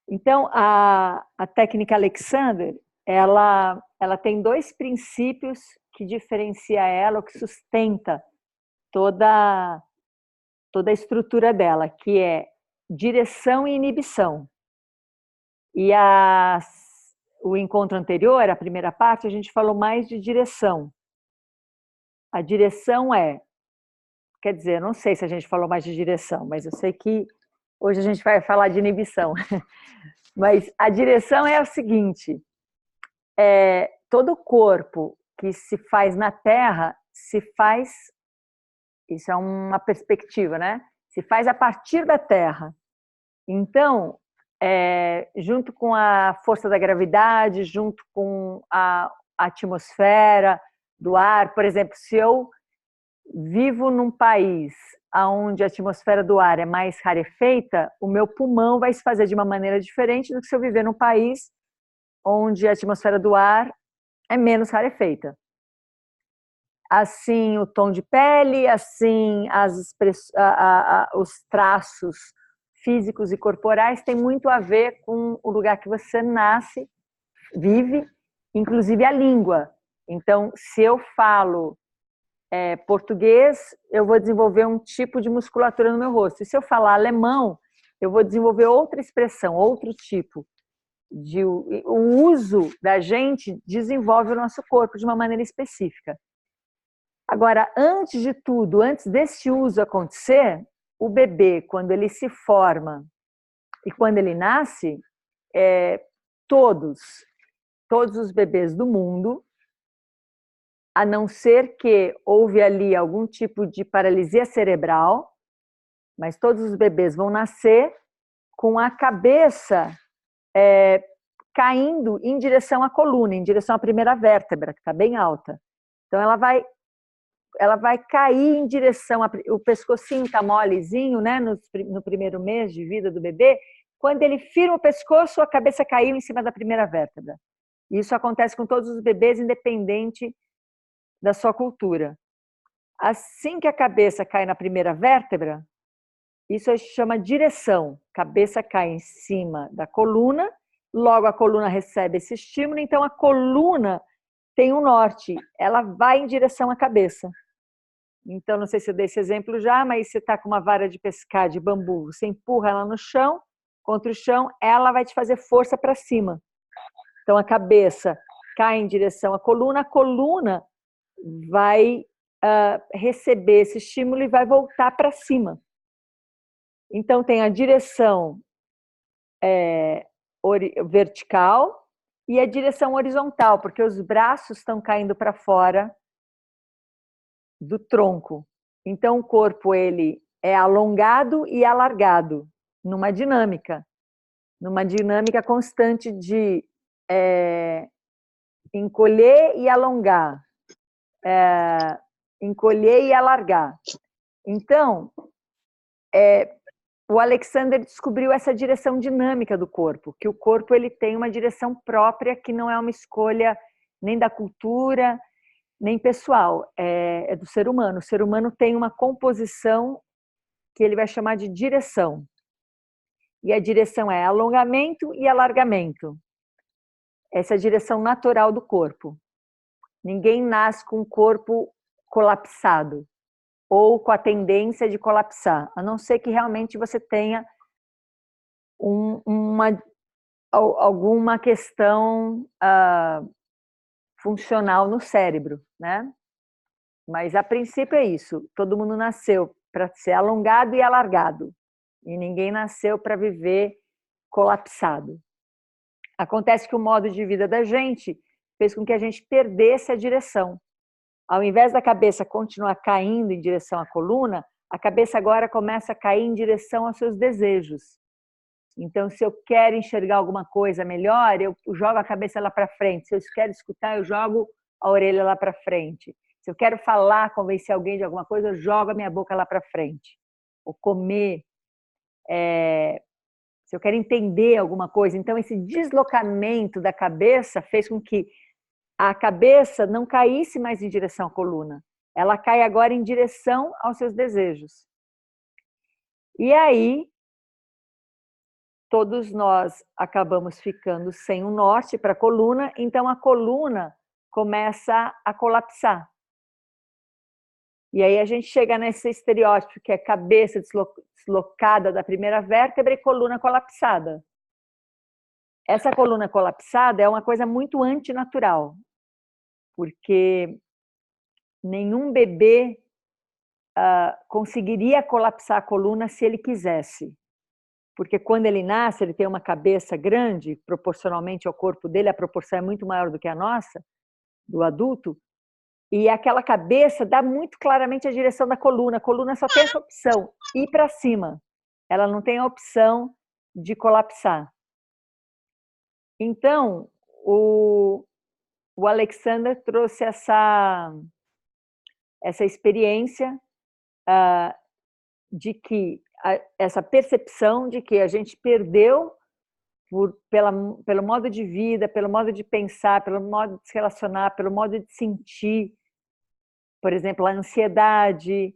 Então, a técnica Alexander, ela tem dois princípios que diferencia ela, o que sustenta toda, toda a estrutura dela, que é direção e inibição. E o encontro anterior, a primeira parte, a gente falou mais de direção. A direção quer dizer, não sei se a gente falou mais de direção, mas eu sei que hoje a gente vai falar de inibição. Mas a direção é o seguinte: todo corpo que se faz na Terra se faz, isso é uma perspectiva, né? Se faz a partir da Terra. Então, junto com a força da gravidade, junto com a atmosfera do ar, por exemplo, se eu vivo num país onde a atmosfera do ar é mais rarefeita, o meu pulmão vai se fazer de uma maneira diferente do que se eu viver num país onde a atmosfera do ar é menos rarefeita. Assim, o tom de pele, assim, os traços físicos e corporais têm muito a ver com o lugar que você nasce, vive, inclusive a língua. Então, se eu falo português, eu vou desenvolver um tipo de musculatura no meu rosto. E se eu falar alemão, eu vou desenvolver outra expressão, outro tipo. O uso da gente desenvolve o nosso corpo de uma maneira específica. Agora, antes de tudo, antes desse uso acontecer, o bebê, quando ele se forma e quando ele nasce, todos os bebês do mundo, a não ser que houve ali algum tipo de paralisia cerebral, mas todos os bebês vão nascer com a cabeça caindo em direção à coluna, em direção à primeira vértebra, que está bem alta. Então, ela vai cair em direção, o pescocinho está molezinho, né, no primeiro mês de vida do bebê. Quando ele firma o pescoço, a cabeça caiu em cima da primeira vértebra. Isso acontece com todos os bebês, independente da sua cultura. Assim que a cabeça cai na primeira vértebra, isso se chama direção. Cabeça cai em cima da coluna, logo a coluna recebe esse estímulo, então a coluna tem um norte, ela vai em direção à cabeça. Então, não sei se eu dei esse exemplo já, mas você está com uma vara de pescar de bambu, você empurra ela no chão, contra o chão, ela vai te fazer força para cima. Então, a cabeça cai em direção à coluna, a coluna vai receber esse estímulo e vai voltar para cima. Então, tem a direção vertical e a direção horizontal, porque os braços estão caindo para fora do tronco. Então, o corpo ele é alongado e alargado, numa dinâmica constante de encolher e alongar, encolher e alargar. Então, o Alexander descobriu essa direção dinâmica do corpo, que o corpo ele tem uma direção própria que não é uma escolha nem da cultura, nem pessoal, é do ser humano. O ser humano tem uma composição que ele vai chamar de direção. E a direção é alongamento e alargamento. Essa é a direção natural do corpo. Ninguém nasce com o corpo colapsado ou com a tendência de colapsar, a não ser que realmente você tenha alguma questão funcional no cérebro, né? Mas a princípio é isso. Todo mundo nasceu para ser alongado e alargado. E ninguém nasceu para viver colapsado. Acontece que o modo de vida da gente fez com que a gente perdesse a direção. Ao invés da cabeça continuar caindo em direção à coluna, a cabeça agora começa a cair em direção aos seus desejos. Então, se eu quero enxergar alguma coisa melhor, eu jogo a cabeça lá para frente. Se eu quero escutar, eu jogo a orelha lá para frente. Se eu quero falar, convencer alguém de alguma coisa, eu jogo a minha boca lá para frente. Ou comer. Se eu quero entender alguma coisa. Então, esse deslocamento da cabeça fez com que a cabeça não caísse mais em direção à coluna. Ela cai agora em direção aos seus desejos. E aí, todos nós acabamos ficando sem um norte para a coluna, então a coluna começa a colapsar. E aí a gente chega nesse estereótipo que é cabeça deslocada da primeira vértebra e coluna colapsada. Essa coluna colapsada é uma coisa muito antinatural, porque nenhum bebê conseguiria colapsar a coluna se ele quisesse. Porque quando ele nasce, ele tem uma cabeça grande, proporcionalmente ao corpo dele, a proporção é muito maior do que a nossa, do adulto, e aquela cabeça dá muito claramente a direção da coluna. A coluna só tem essa opção, ir para cima. Ela não tem a opção de colapsar. Então, o Alexander trouxe essa experiência de que essa percepção de que a gente perdeu pelo modo de vida, pelo modo de pensar, pelo modo de se relacionar, pelo modo de sentir, por exemplo, a ansiedade.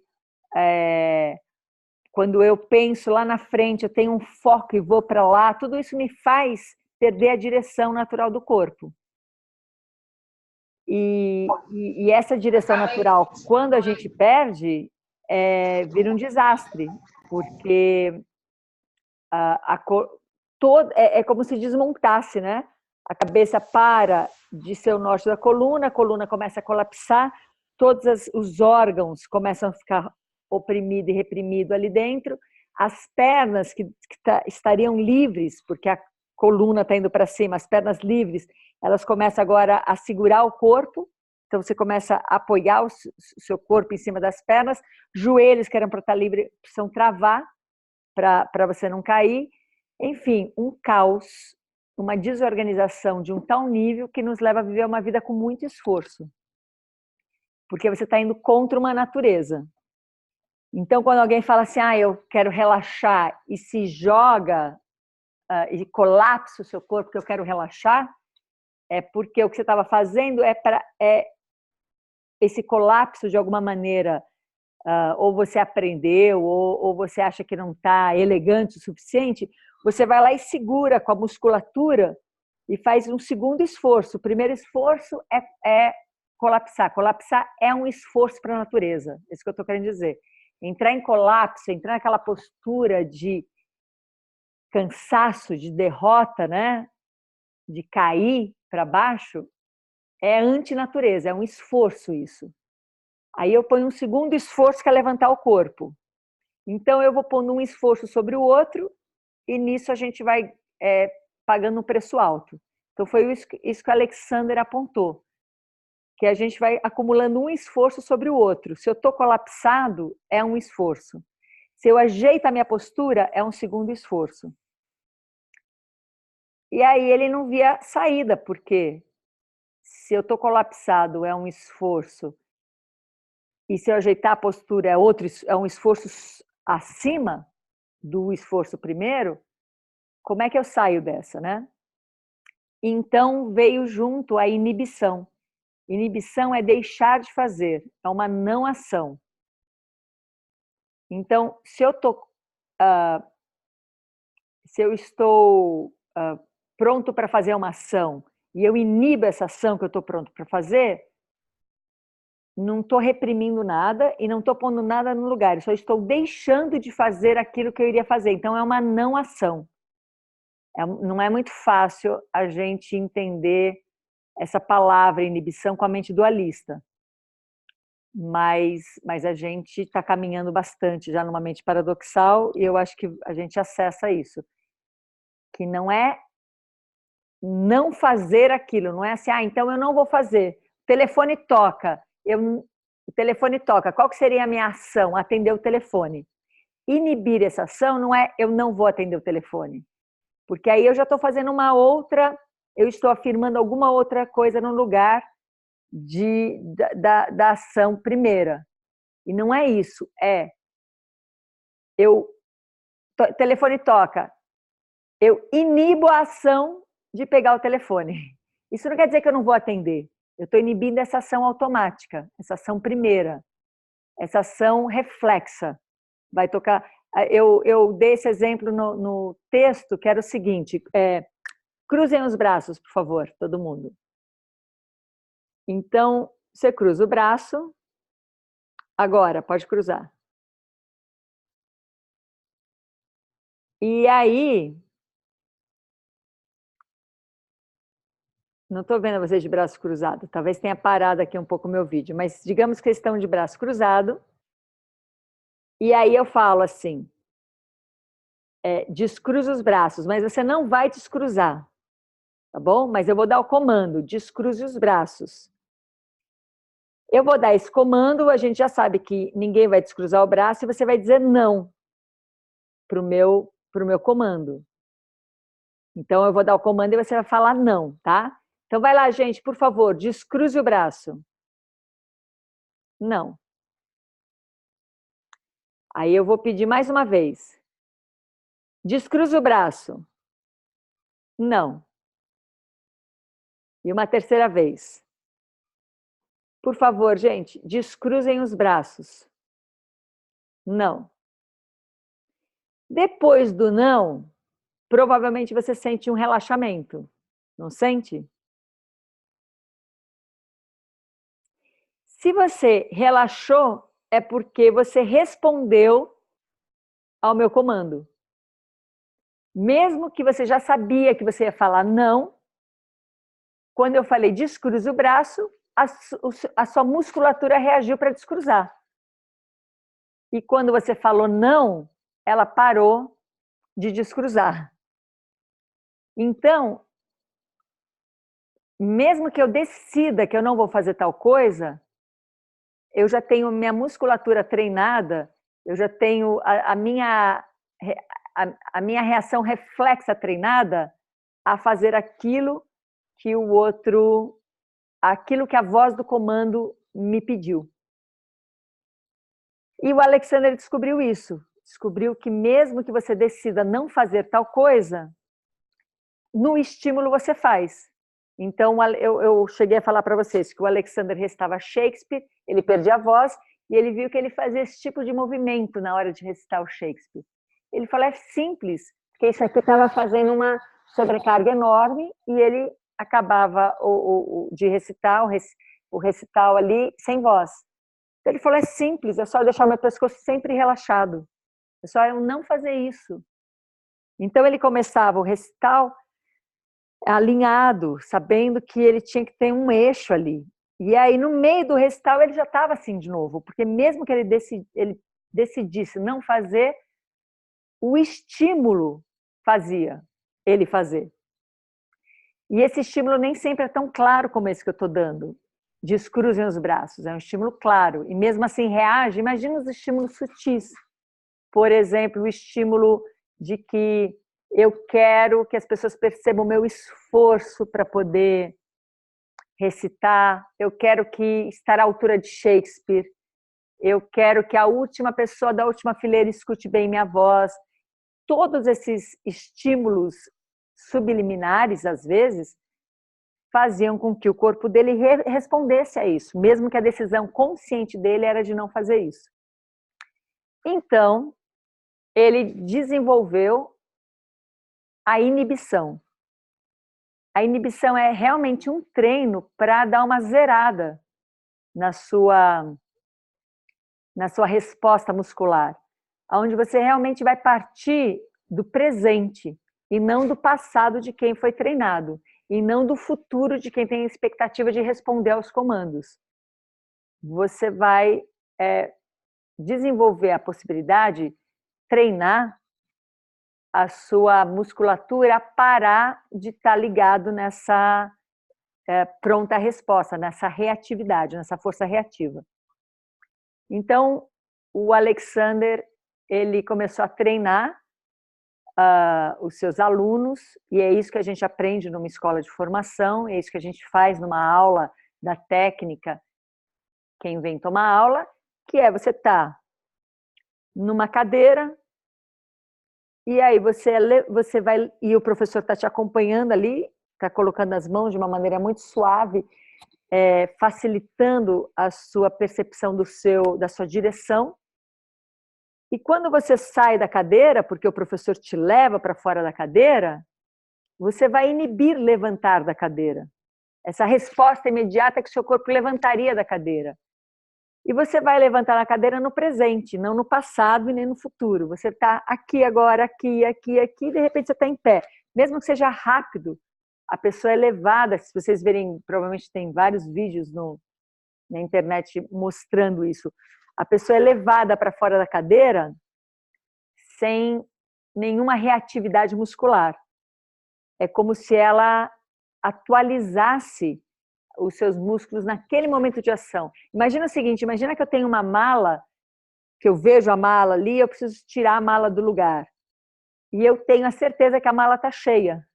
Quando eu penso lá na frente, eu tenho um foco e vou para lá, tudo isso me faz perder a direção natural do corpo. E essa direção natural, quando a gente perde, vira um desastre, porque é como se desmontasse, né? A cabeça para de ser o norte da coluna, a coluna começa a colapsar, todos os órgãos começam a ficar oprimido e reprimido ali dentro, as pernas que estariam livres, porque a coluna está indo para cima, as pernas livres, elas começam agora a segurar o corpo, então você começa a apoiar o seu corpo em cima das pernas, joelhos que eram para estar livre precisam travar para você não cair, enfim, um caos, uma desorganização de um tal nível que nos leva a viver uma vida com muito esforço, porque você está indo contra uma natureza. Então, quando alguém fala assim, eu quero relaxar e se joga e colapsa o seu corpo porque eu quero relaxar, é porque o que você estava fazendo é esse colapso de alguma maneira, ou você aprendeu, ou você acha que não está elegante o suficiente, você vai lá e segura com a musculatura e faz um segundo esforço. O primeiro esforço é colapsar. Colapsar é um esforço para a natureza, é isso que eu estou querendo dizer. Entrar em colapso, entrar naquela postura de cansaço, de derrota, né? De cair para baixo, é antinatureza, é um esforço isso. Aí eu ponho um segundo esforço que é levantar o corpo. Então eu vou pondo um esforço sobre o outro e nisso a gente vai pagando um preço alto. Então foi isso que o Alexander apontou, que a gente vai acumulando um esforço sobre o outro. Se eu estou colapsado, é um esforço. Se eu ajeito a minha postura, é um segundo esforço. E aí ele não via saída, porque se eu estou colapsado, é um esforço. E se eu ajeitar a postura, é um esforço acima do esforço primeiro, como é que eu saio dessa, né? Então veio junto a inibição. Inibição é deixar de fazer, é uma não ação. Então, se eu estou pronto para fazer uma ação e eu inibo essa ação que eu estou pronto para fazer, não estou reprimindo nada e não estou pondo nada no lugar, eu só estou deixando de fazer aquilo que eu iria fazer. Então, é uma não ação. Não é muito fácil a gente entender essa palavra inibição com a mente dualista. Mas a gente está caminhando bastante já numa mente paradoxal e eu acho que a gente acessa isso. Que não é não fazer aquilo, não é assim, então eu não vou fazer. O telefone toca, o telefone toca, qual que seria a minha ação? Atender o telefone. Inibir essa ação não é eu não vou atender o telefone, porque aí eu já estou fazendo uma outra, eu estou afirmando alguma outra coisa no lugar da ação primeira. E não é isso, o telefone toca, eu inibo a ação de pegar o telefone. Isso não quer dizer que eu não vou atender. Eu estou inibindo essa ação automática, essa ação primeira, essa ação reflexa. Vai tocar. Eu dei esse exemplo no texto, que era o seguinte, cruzem os braços, por favor, todo mundo. Então, você cruza o braço, agora, pode cruzar. E aí, não estou vendo vocês de braço cruzado, talvez tenha parado aqui um pouco o meu vídeo, mas digamos que eles estão de braço cruzado, e aí eu falo assim, descruza os braços, mas você não vai descruzar, tá bom? Mas eu vou dar o comando, descruze os braços. Eu vou dar esse comando, a gente já sabe que ninguém vai descruzar o braço e você vai dizer não para o meu comando. Então, eu vou dar o comando e você vai falar não, tá? Então, vai lá, gente, por favor, descruze o braço. Não. Aí eu vou pedir mais uma vez. Descruze o braço. Não. E uma terceira vez. Por favor, gente, descruzem os braços. Não. Depois do não, provavelmente você sente um relaxamento. Não sente? Se você relaxou, é porque você respondeu ao meu comando. Mesmo que você já sabia que você ia falar não, quando eu falei descruze o braço, a sua musculatura reagiu para descruzar. E quando você falou não, ela parou de descruzar. Então, mesmo que eu decida que eu não vou fazer tal coisa, eu já tenho minha musculatura treinada, eu já tenho a minha reação reflexa treinada a fazer aquilo que o outro, aquilo que a voz do comando me pediu. E o Alexander descobriu isso, descobriu que mesmo que você decida não fazer tal coisa, no estímulo você faz. Então, eu cheguei a falar para vocês que o Alexander recitava Shakespeare, ele perdia a voz, e ele viu que ele fazia esse tipo de movimento na hora de recitar o Shakespeare. Ele falou, é simples, porque isso aqui estava fazendo uma sobrecarga enorme, e ele acabava de recitar o recital ali sem voz. Então, ele falou, é simples, é só deixar o meu pescoço sempre relaxado. É só eu não fazer isso. Então, ele começava o recital alinhado, sabendo que ele tinha que ter um eixo ali. E aí, no meio do recital, ele já estava assim de novo, porque mesmo que ele decidisse não fazer, o estímulo fazia ele fazer. E esse estímulo nem sempre é tão claro como esse que eu estou dando. Descruzem os braços, é um estímulo claro. E mesmo assim reage, imagina os estímulos sutis. Por exemplo, o estímulo de que eu quero que as pessoas percebam o meu esforço para poder recitar, eu quero que estar à altura de Shakespeare, eu quero que a última pessoa da última fileira escute bem minha voz. Todos esses estímulos subliminares, às vezes, faziam com que o corpo dele respondesse a isso, mesmo que a decisão consciente dele era de não fazer isso. Então, ele desenvolveu a inibição. A inibição é realmente um treino para dar uma zerada na sua resposta muscular, onde você realmente vai partir do presente e não do passado de quem foi treinado, e não do futuro de quem tem a expectativa de responder aos comandos. Você vai desenvolver a possibilidade, treinar a sua musculatura a parar de estar ligado nessa pronta resposta, nessa reatividade, nessa força reativa. Então, o Alexander, ele começou a treinar os seus alunos, e é isso que a gente aprende numa escola de formação, é isso que a gente faz numa aula da técnica, quem vem tomar aula, que é você estar numa cadeira, e aí você vai, e o professor está te acompanhando ali, está colocando as mãos de uma maneira muito suave, facilitando a sua percepção da sua direção. E quando você sai da cadeira, porque o professor te leva para fora da cadeira, você vai inibir levantar da cadeira. Essa resposta imediata que seu corpo levantaria da cadeira. E você vai levantar na cadeira no presente, não no passado e nem no futuro. Você está aqui agora, aqui, aqui, aqui, e de repente você está em pé. Mesmo que seja rápido, a pessoa é levada. Se vocês verem, provavelmente tem vários vídeos na internet mostrando isso. A pessoa é levada para fora da cadeira sem nenhuma reatividade muscular. É como se ela atualizasse os seus músculos naquele momento de ação. Imagina o seguinte, imagina que eu tenho uma mala, que eu vejo a mala ali, eu preciso tirar a mala do lugar. E eu tenho a certeza que a mala está cheia.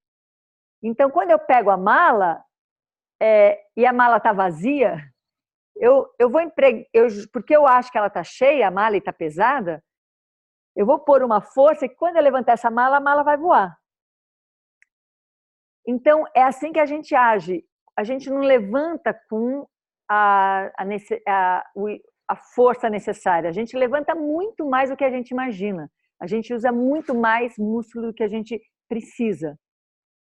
Então, quando eu pego a mala e a mala está vazia, eu vou porque eu acho que ela está cheia, a mala está pesada, eu vou pôr uma força que quando eu levantar essa mala, a mala vai voar. Então, é assim que a gente age. A gente não levanta com a força necessária. A gente levanta muito mais do que a gente imagina. A gente usa muito mais músculo do que a gente precisa.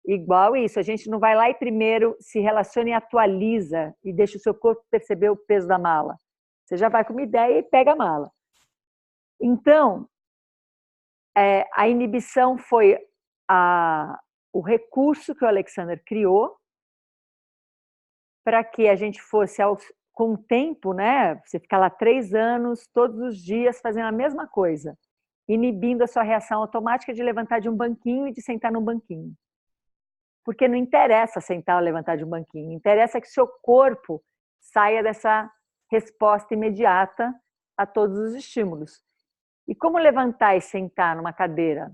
Igual isso, a gente não vai lá e primeiro se relaciona e atualiza e deixa o seu corpo perceber o peso da mala. Você já vai com uma ideia e pega a mala. Então, a inibição foi o recurso que o Alexander criou para que a gente fosse, com o tempo, né? Você ficar lá 3 anos, todos os dias, fazendo a mesma coisa, inibindo a sua reação automática de levantar de um banquinho e de sentar num banquinho. Porque não interessa sentar ou levantar de um banquinho, interessa que seu corpo saia dessa resposta imediata a todos os estímulos. E como levantar e sentar numa cadeira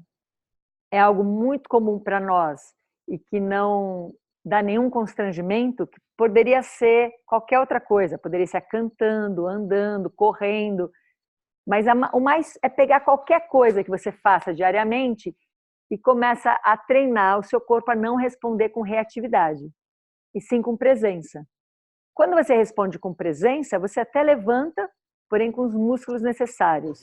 é algo muito comum para nós e que não dá nenhum constrangimento, que poderia ser qualquer outra coisa, poderia ser cantando, andando, correndo, mas o mais é pegar qualquer coisa que você faça diariamente e começa a treinar o seu corpo a não responder com reatividade, e sim com presença. Quando você responde com presença, você até levanta, porém com os músculos necessários.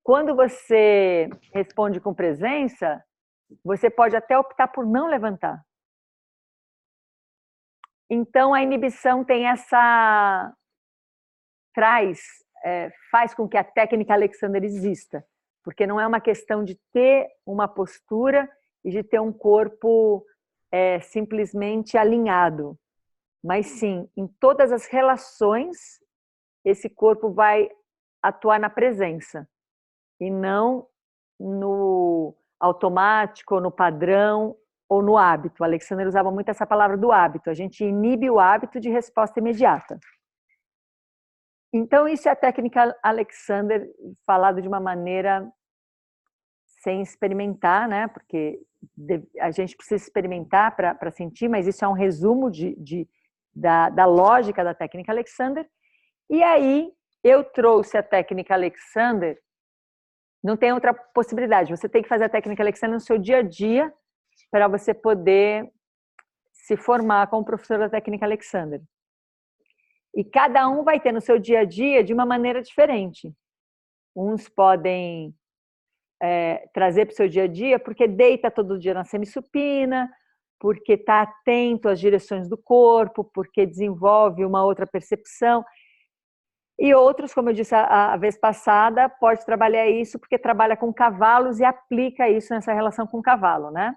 Quando você responde com presença, você pode até optar por não levantar. Então, a inibição tem faz com que a técnica Alexander exista, porque não é uma questão de ter uma postura e de ter um corpo simplesmente alinhado, mas sim, em todas as relações, esse corpo vai atuar na presença e não no automático, ou no padrão, ou no hábito. O Alexander usava muito essa palavra do hábito. A gente inibe o hábito de resposta imediata. Então, isso é a técnica Alexander, falado de uma maneira sem experimentar, né? Porque a gente precisa experimentar para sentir, mas isso é um resumo da lógica da técnica Alexander. E aí, eu trouxe a técnica Alexander. Não tem outra possibilidade. Você tem que fazer a técnica Alexander no seu dia a dia para você poder se formar como professor da técnica Alexander. E cada um vai ter no seu dia a dia de uma maneira diferente. Uns podem trazer para o seu dia a dia porque deita todo dia na semissupina, porque está atento às direções do corpo, porque desenvolve uma outra percepção. E outros, como eu disse a vez passada, pode trabalhar isso porque trabalha com cavalos e aplica isso nessa relação com o cavalo, né?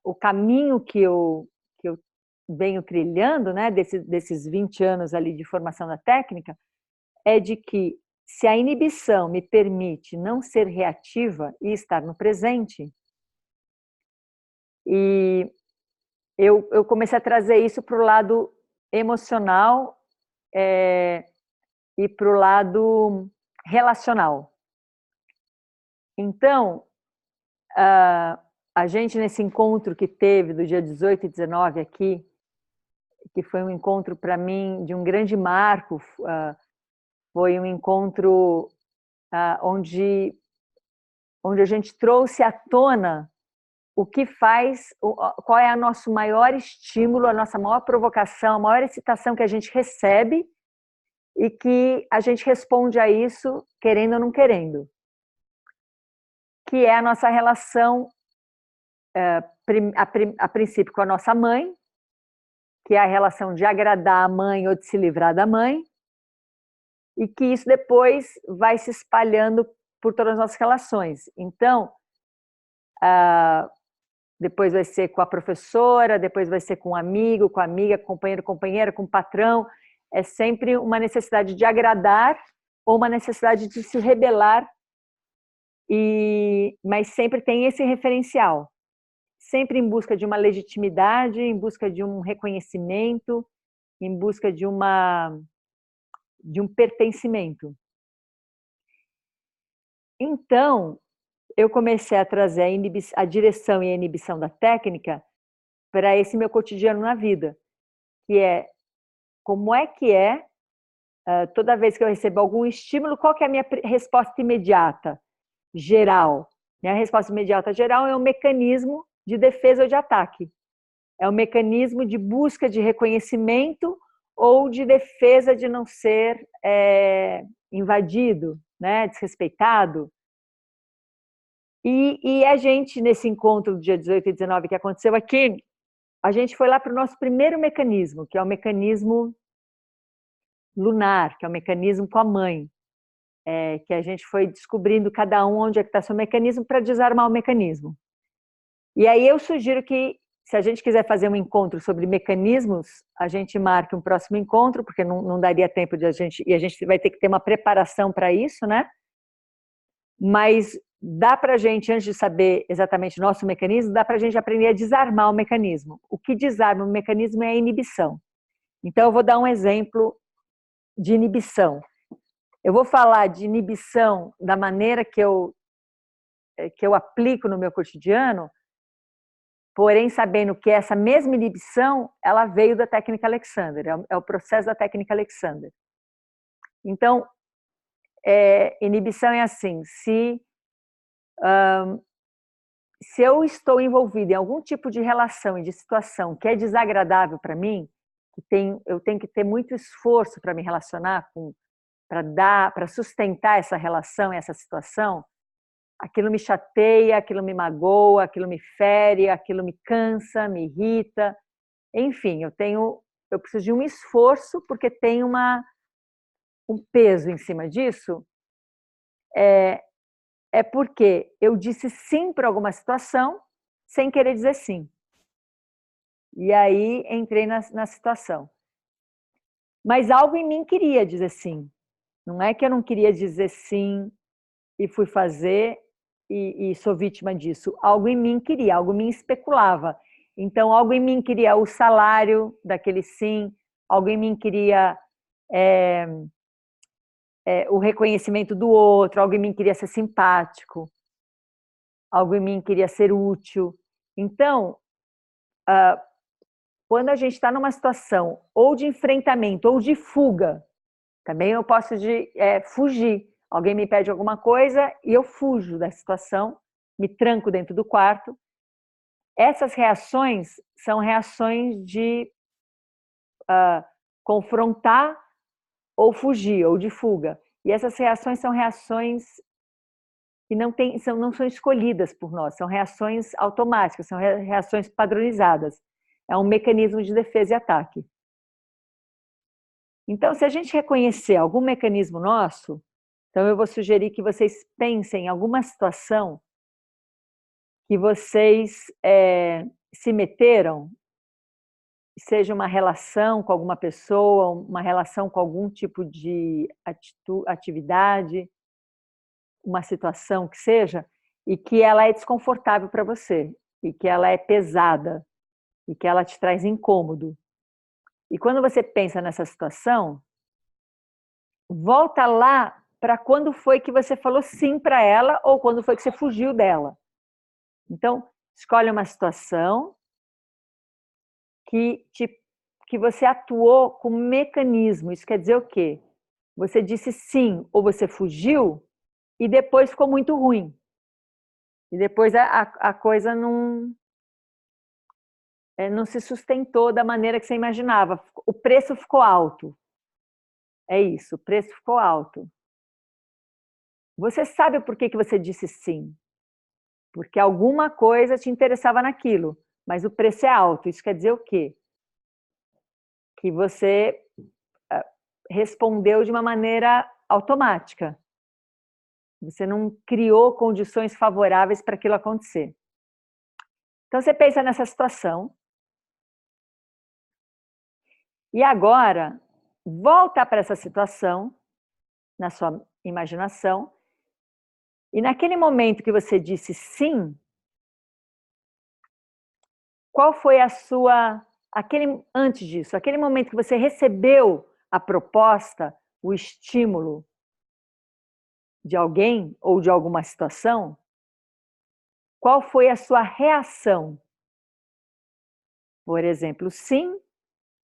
O caminho que eu venho trilhando, né, desses 20 anos ali de formação da técnica, é de que se a inibição me permite não ser reativa e estar no presente, e eu comecei a trazer isso para o lado emocional e para o lado relacional. Então, a gente nesse encontro que teve do dia 18 e 19 aqui, que foi um encontro para mim de um grande marco, foi um encontro onde a gente trouxe à tona o que faz, qual é o nosso maior estímulo, a nossa maior provocação, a maior excitação que a gente recebe e que a gente responde a isso querendo ou não querendo, que é a nossa relação, a princípio, com a nossa mãe, que é a relação de agradar a mãe ou de se livrar da mãe, e que isso depois vai se espalhando por todas as nossas relações. Então, depois vai ser com a professora, depois vai ser com um amigo, com a amiga, companheiro, companheira, com o patrão. É sempre uma necessidade de agradar ou uma necessidade de se rebelar, mas sempre tem esse referencial. Sempre em busca de uma legitimidade, em busca de um reconhecimento, em busca de um pertencimento. Então, eu comecei a trazer a direção e a inibição da técnica para esse meu cotidiano na vida, que é como é que é, toda vez que eu recebo algum estímulo, qual que é a minha resposta imediata, geral? Minha resposta imediata geral é um mecanismo de defesa ou de ataque. É um mecanismo de busca de reconhecimento ou de defesa de não ser invadido, né, desrespeitado. E a gente, nesse encontro do dia 18 e 19 que aconteceu aqui, a gente foi lá para o nosso primeiro mecanismo, que é o mecanismo lunar, que é o mecanismo com a mãe, que a gente foi descobrindo cada um onde é que está seu mecanismo para desarmar o mecanismo. E aí eu sugiro que, se a gente quiser fazer um encontro sobre mecanismos, a gente marque um próximo encontro, porque não daria tempo de a gente vai ter que ter uma preparação para isso, né? Mas dá para a gente, antes de saber exatamente o nosso mecanismo, dá para a gente aprender a desarmar o mecanismo. O que desarma o mecanismo é a inibição. Então, eu vou dar um exemplo de inibição. Eu vou falar de inibição da maneira que eu aplico no meu cotidiano, porém sabendo que essa mesma inibição, ela veio da técnica Alexander, é o processo da técnica Alexander. Então, inibição é assim, se eu estou envolvida em algum tipo de relação e de situação que é desagradável para mim, eu tenho que ter muito esforço para me relacionar para sustentar essa relação, essa situação, aquilo me chateia, aquilo me magoa, aquilo me fere, aquilo me cansa, me irrita. Enfim, eu preciso de um esforço porque tem um peso em cima disso. É porque eu disse sim para alguma situação sem querer dizer sim. E aí entrei na situação. Mas algo em mim queria dizer sim. Não é que eu não queria dizer sim e fui fazer e sou vítima disso. Algo em mim queria, algo em mim especulava. Então, algo em mim queria o salário daquele sim, algo em mim queria o reconhecimento do outro, algo em mim queria ser simpático, algo em mim queria ser útil. Então, quando a gente está numa situação ou de enfrentamento ou de fuga, também eu posso fugir. Alguém me pede alguma coisa e eu fujo da situação, me tranco dentro do quarto. Essas reações são reações de confrontar ou fugir, ou de fuga. E essas reações são reações que não são escolhidas por nós, são reações automáticas, são reações padronizadas. É um mecanismo de defesa e ataque. Então, se a gente reconhecer algum mecanismo nosso, então eu vou sugerir que vocês pensem em alguma situação que vocês se meteram, seja uma relação com alguma pessoa, uma relação com algum tipo de atividade, uma situação que seja, e que ela é desconfortável para você, e que ela é pesada, e que ela te traz incômodo. E quando você pensa nessa situação, volta lá para quando foi que você falou sim para ela ou quando foi que você fugiu dela. Então, escolhe uma situação que você atuou com mecanismo. Isso quer dizer o quê? Você disse sim ou você fugiu e depois ficou muito ruim. E depois a coisa não se sustentou da maneira que você imaginava. O preço ficou alto. É isso, o preço ficou alto. Você sabe por que você disse sim? Porque alguma coisa te interessava naquilo, mas o preço é alto. Isso quer dizer o quê? Que você respondeu de uma maneira automática. Você não criou condições favoráveis para aquilo acontecer. Então, você pensa nessa situação. E agora, volta para essa situação, na sua imaginação, e naquele momento que você disse sim, qual foi a sua... antes disso, aquele momento que você recebeu a proposta, o estímulo de alguém ou de alguma situação, qual foi a sua reação? Por exemplo, sim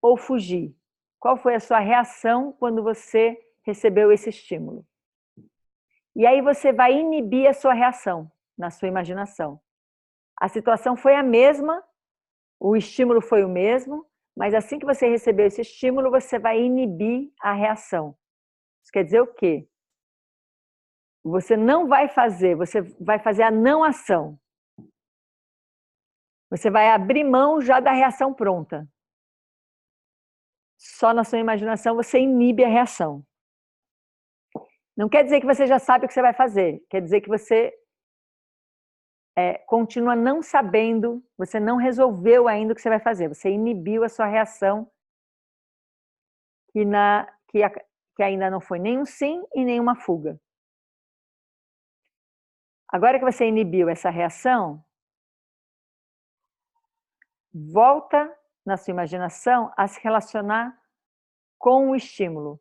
ou fugir? Qual foi a sua reação quando você recebeu esse estímulo? E aí você vai inibir a sua reação na sua imaginação. A situação foi a mesma, o estímulo foi o mesmo, mas assim que você recebeu esse estímulo, você vai inibir a reação. Isso quer dizer o quê? Você não vai fazer, você vai fazer a não ação. Você vai abrir mão já da reação pronta. Só na sua imaginação você inibe a reação. Não quer dizer que você já sabe o que você vai fazer, quer dizer que você continua não sabendo, você não resolveu ainda o que você vai fazer, você inibiu a sua reação que ainda não foi nem um sim e nem uma fuga. Agora que você inibiu essa reação, volta na sua imaginação a se relacionar com o estímulo.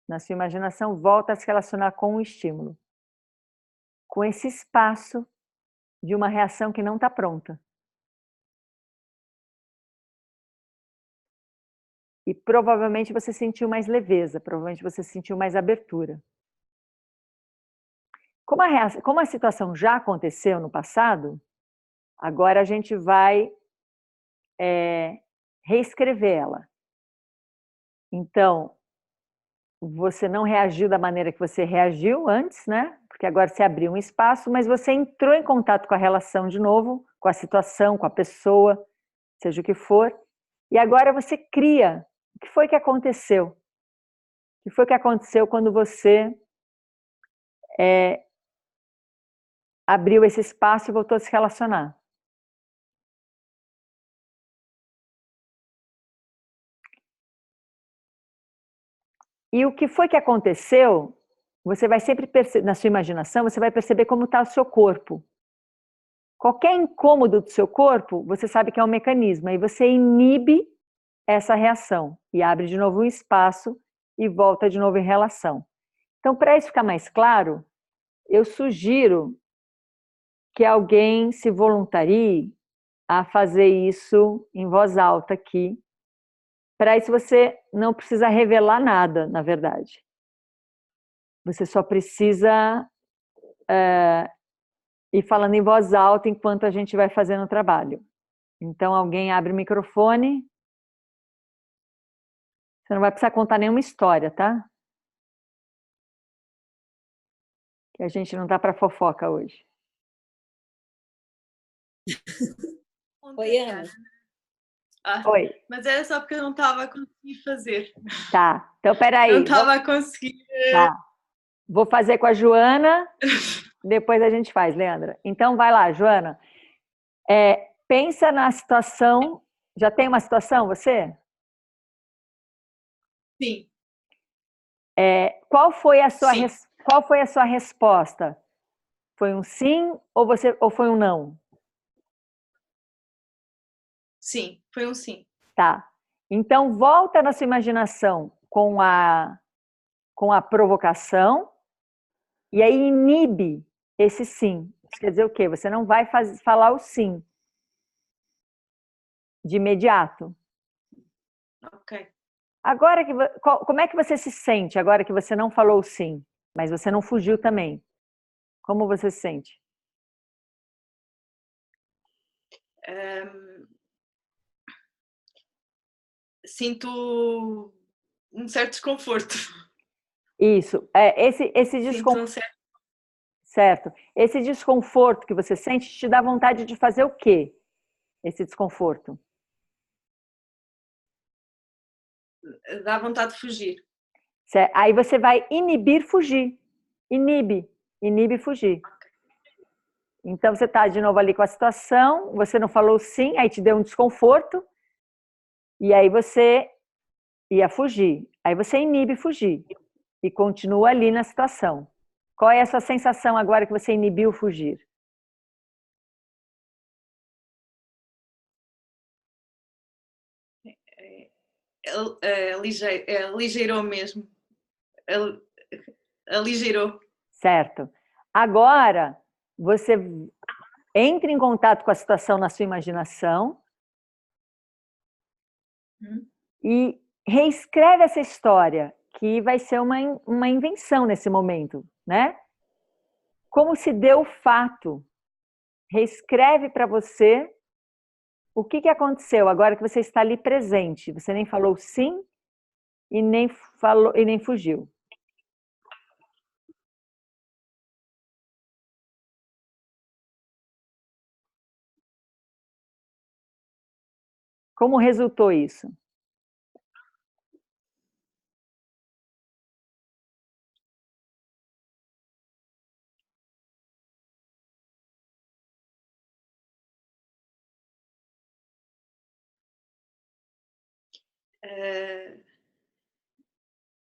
Na sua imaginação, volta a se relacionar com o estímulo. Com esse espaço de uma reação que não está pronta. E provavelmente você sentiu mais leveza, provavelmente você sentiu mais abertura. Como a situação já aconteceu no passado, agora a gente vai reescrever ela. Então, você não reagiu da maneira que você reagiu antes, né? Porque agora você abriu um espaço, mas você entrou em contato com a relação de novo, com a situação, com a pessoa, seja o que for, e agora você cria. O que foi que aconteceu? O que foi que aconteceu quando você abriu esse espaço e voltou a se relacionar? E o que foi que aconteceu, você vai sempre perceber, na sua imaginação, você vai perceber como está o seu corpo. Qualquer incômodo do seu corpo, você sabe que é um mecanismo, aí você inibe essa reação e abre de novo um espaço e volta de novo em relação. Então, para isso ficar mais claro, eu sugiro que alguém se voluntarie a fazer isso em voz alta aqui. Para isso você não precisa revelar nada, na verdade. Você só precisa ir falando em voz alta enquanto a gente vai fazendo o trabalho. Então, alguém abre o microfone. Você não vai precisar contar nenhuma história, tá? Que a gente não tá para fofoca hoje. Oi, Ana. Oi. Mas era só porque eu não estava a conseguir fazer. Tá, então peraí. Não estava a conseguir. Tá. Vou fazer com a Joana, depois a gente faz, Leandra. Então vai lá, Joana. Pensa na situação. Já tem uma situação, você? Sim. Qual foi a sua resposta? Foi um sim ou foi um não? Sim, foi um sim. Tá. Então volta na sua imaginação com a provocação e aí inibe esse sim. Isso quer dizer o quê? Você não vai falar o sim de imediato. Ok. Agora como é que você se sente agora que você não falou o sim, mas você não fugiu também? Como você se sente? Sinto um certo desconforto. Isso. Esse Sinto desconforto. um certo... Certo. Esse desconforto que você sente te dá vontade de fazer o quê? Esse desconforto. Dá vontade de fugir. Certo? Aí você vai inibir, fugir. Inibe, fugir. Então você está de novo ali com a situação, você não falou sim, aí te deu um desconforto, e aí você ia fugir. Aí você inibe, fugir. E continua ali na situação. Qual é essa sensação agora que você inibiu, fugir? Aligeirou mesmo. Aligeirou. Certo. Agora, você entra em contato com a situação na sua imaginação e reescreve essa história, que vai ser uma invenção nesse momento, né? Como se deu o fato. Reescreve para você o que aconteceu agora que você está ali presente. Você nem falou sim e nem fugiu. Como resultou isso?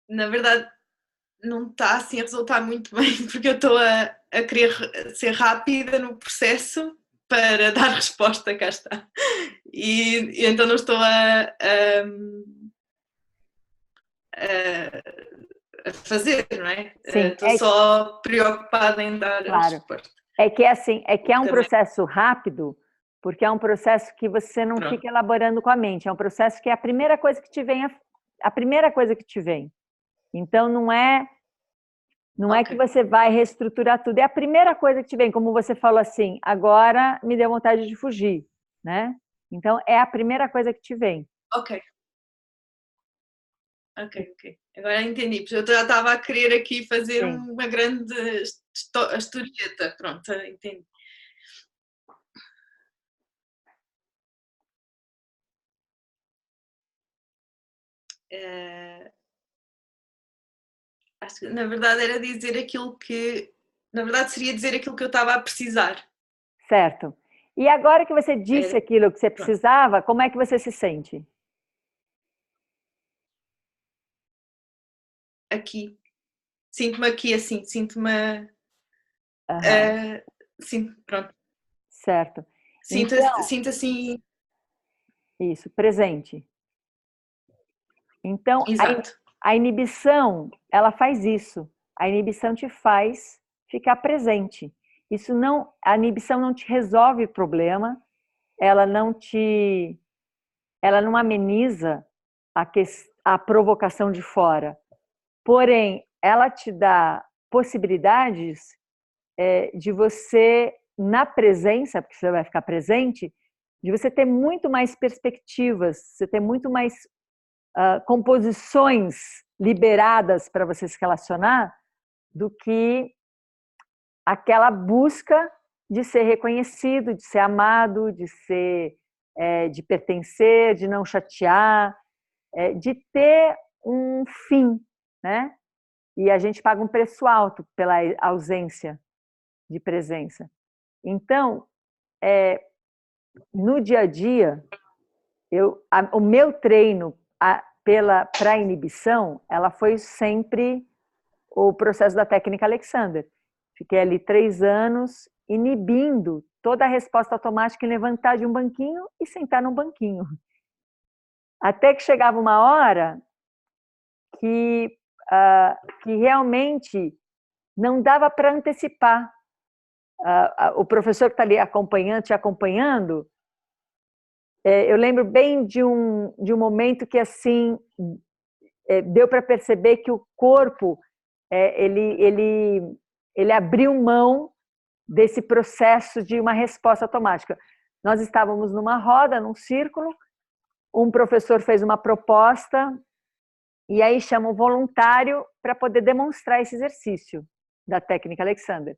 Na verdade, não está assim a resultar muito bem, porque eu estou a querer ser rápida no processo para dar resposta, cá está. E então não estou a fazer, não é? Sim, Estou só preocupada em dar a resposta. É que assim, é um processo rápido, porque é um processo que você não fica elaborando com a mente, é um processo que é a primeira coisa que te vem, a primeira coisa que te vem. Então não é que você vai reestruturar tudo, é a primeira coisa que te vem, como você falou assim, agora me deu vontade de fugir, né? Então é a primeira coisa que te vem. Ok. Agora entendi, porque eu já estava a querer aqui fazer uma grande historieta. Pronto, entendi. Acho que na verdade era dizer aquilo que... Na verdade seria dizer aquilo que eu estava a precisar. Certo. E agora que você disse aquilo que você precisava, como é que você se sente? Aqui. Sinto-me aqui assim, sinto-me... sim, pronto. Certo. Sinto assim... Isso, presente. Então, Exato. a inibição, ela faz isso. A inibição te faz ficar presente. A inibição não te resolve o problema, ela não ameniza a provocação de fora. Porém, ela te dá possibilidades de você, na presença, porque você vai ficar presente, de você ter muito mais perspectivas, você ter muito mais composições liberadas para você se relacionar do que aquela busca de ser reconhecido, de ser amado, de pertencer, de não chatear, de ter um fim, né? E a gente paga um preço alto pela ausência de presença. Então, no dia a dia, o meu treino para a inibição, ela foi sempre o processo da técnica Alexander. Fiquei ali 3 anos inibindo toda a resposta automática em levantar de um banquinho e sentar num banquinho. Até que chegava uma hora que realmente não dava para antecipar. O professor que está ali te acompanhando, eu lembro bem de um momento que assim deu para perceber que o corpo ele abriu mão desse processo de uma resposta automática. Nós estávamos numa roda, num círculo, um professor fez uma proposta E aí chama o voluntário para poder demonstrar esse exercício da técnica Alexander.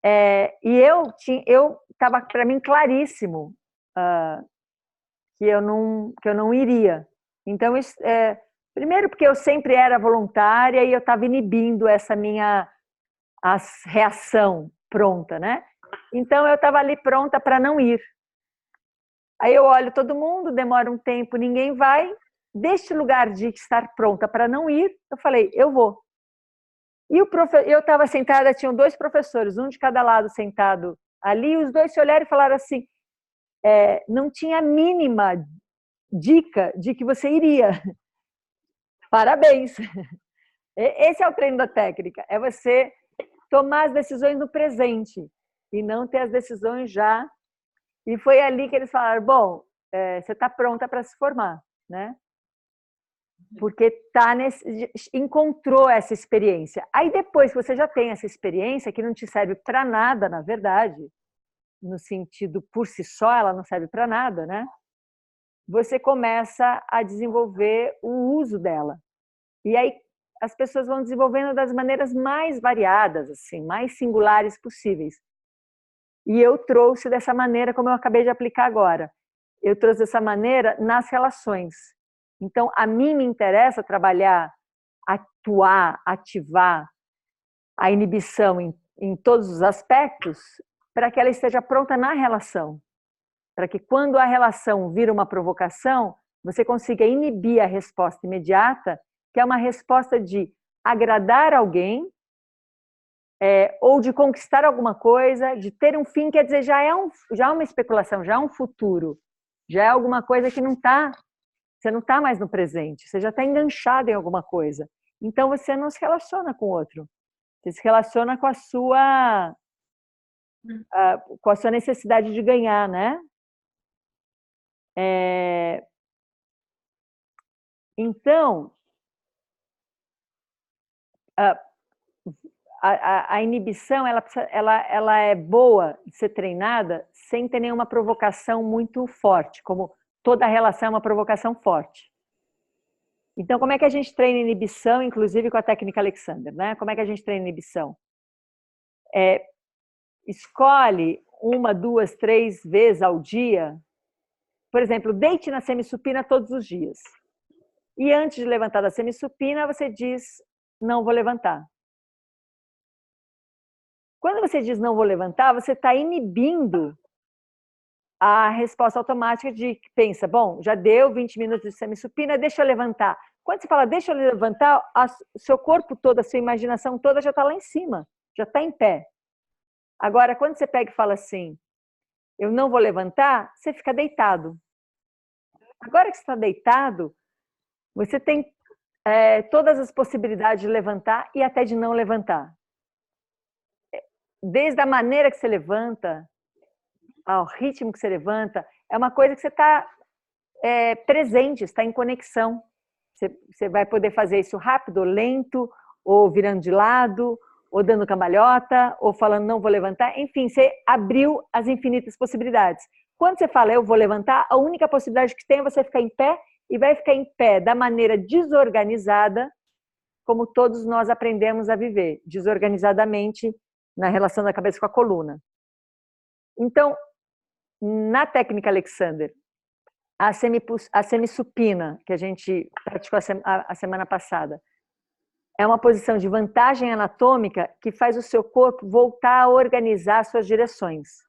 E eu estava, para mim, claríssimo que eu não iria. Então, primeiro porque eu sempre era voluntária e eu estava inibindo essa minha reação pronta, né? Então, eu estava ali pronta para não ir. Aí eu olho todo mundo, demora um tempo, ninguém vai. Deste lugar de estar pronta para não ir, eu falei, eu vou. E eu estava sentada, tinham 2 professores, um de cada lado sentado ali, e os 2 se olharam e falaram assim, não tinha a mínima dica de que você iria. Parabéns! Esse é o treino da técnica, é você tomar as decisões no presente e não ter as decisões já. E foi ali que eles falaram, bom, você está pronta para se formar, né? Porque encontrou essa experiência. Aí depois que você já tem essa experiência, que não te serve para nada, na verdade, no sentido por si só, ela não serve para nada, né? Você começa a desenvolver o uso dela. E aí as pessoas vão desenvolvendo das maneiras mais variadas, assim, mais singulares possíveis. E eu trouxe dessa maneira, como eu acabei de aplicar agora. Eu trouxe dessa maneira nas relações. Então, a mim me interessa trabalhar, atuar, ativar a inibição em todos os aspectos para que ela esteja pronta na relação. Para que quando a relação vira uma provocação, você consiga inibir a resposta imediata, que é uma resposta de agradar alguém, ou de conquistar alguma coisa, de ter um fim, quer dizer, já é uma especulação, já é um futuro, já é alguma coisa que você não está mais no presente, você já está enganchado em alguma coisa. Então você não se relaciona com o outro, você se relaciona com a sua necessidade de ganhar, né? Então, a inibição ela é boa de ser treinada sem ter nenhuma provocação muito forte, como toda relação é uma provocação forte. Então, como é que a gente treina inibição, inclusive com a técnica Alexander, né? Como é que a gente treina inibição? Escolhe 1, 2, 3 vezes ao dia, por exemplo, deite na semissupina todos os dias. E antes de levantar da semissupina, você diz, não vou levantar. Quando você diz não vou levantar, você está inibindo a resposta automática de que pensa, bom, já deu 20 minutos de semissupina, deixa eu levantar. Quando você fala deixa eu levantar, o seu corpo todo, a sua imaginação toda já está lá em cima, já está em pé. Agora, quando você pega e fala assim, eu não vou levantar, você fica deitado. Agora que você está deitado, você tem todas as possibilidades de levantar e até de não levantar. Desde a maneira que você levanta, ao ritmo que você levanta, é uma coisa que você está presente, está em conexão. Você vai poder fazer isso rápido, lento, ou virando de lado, ou dando cambalhota, ou falando não vou levantar. Enfim, você abriu as infinitas possibilidades. Quando você fala eu vou levantar, a única possibilidade que tem é você ficar em pé, e vai ficar em pé da maneira desorganizada, como todos nós aprendemos a viver, desorganizadamente, na relação da cabeça com a coluna. Então, na técnica Alexander, a semissupina, que a gente praticou a semana passada, é uma posição de vantagem anatômica que faz o seu corpo voltar a organizar suas direções,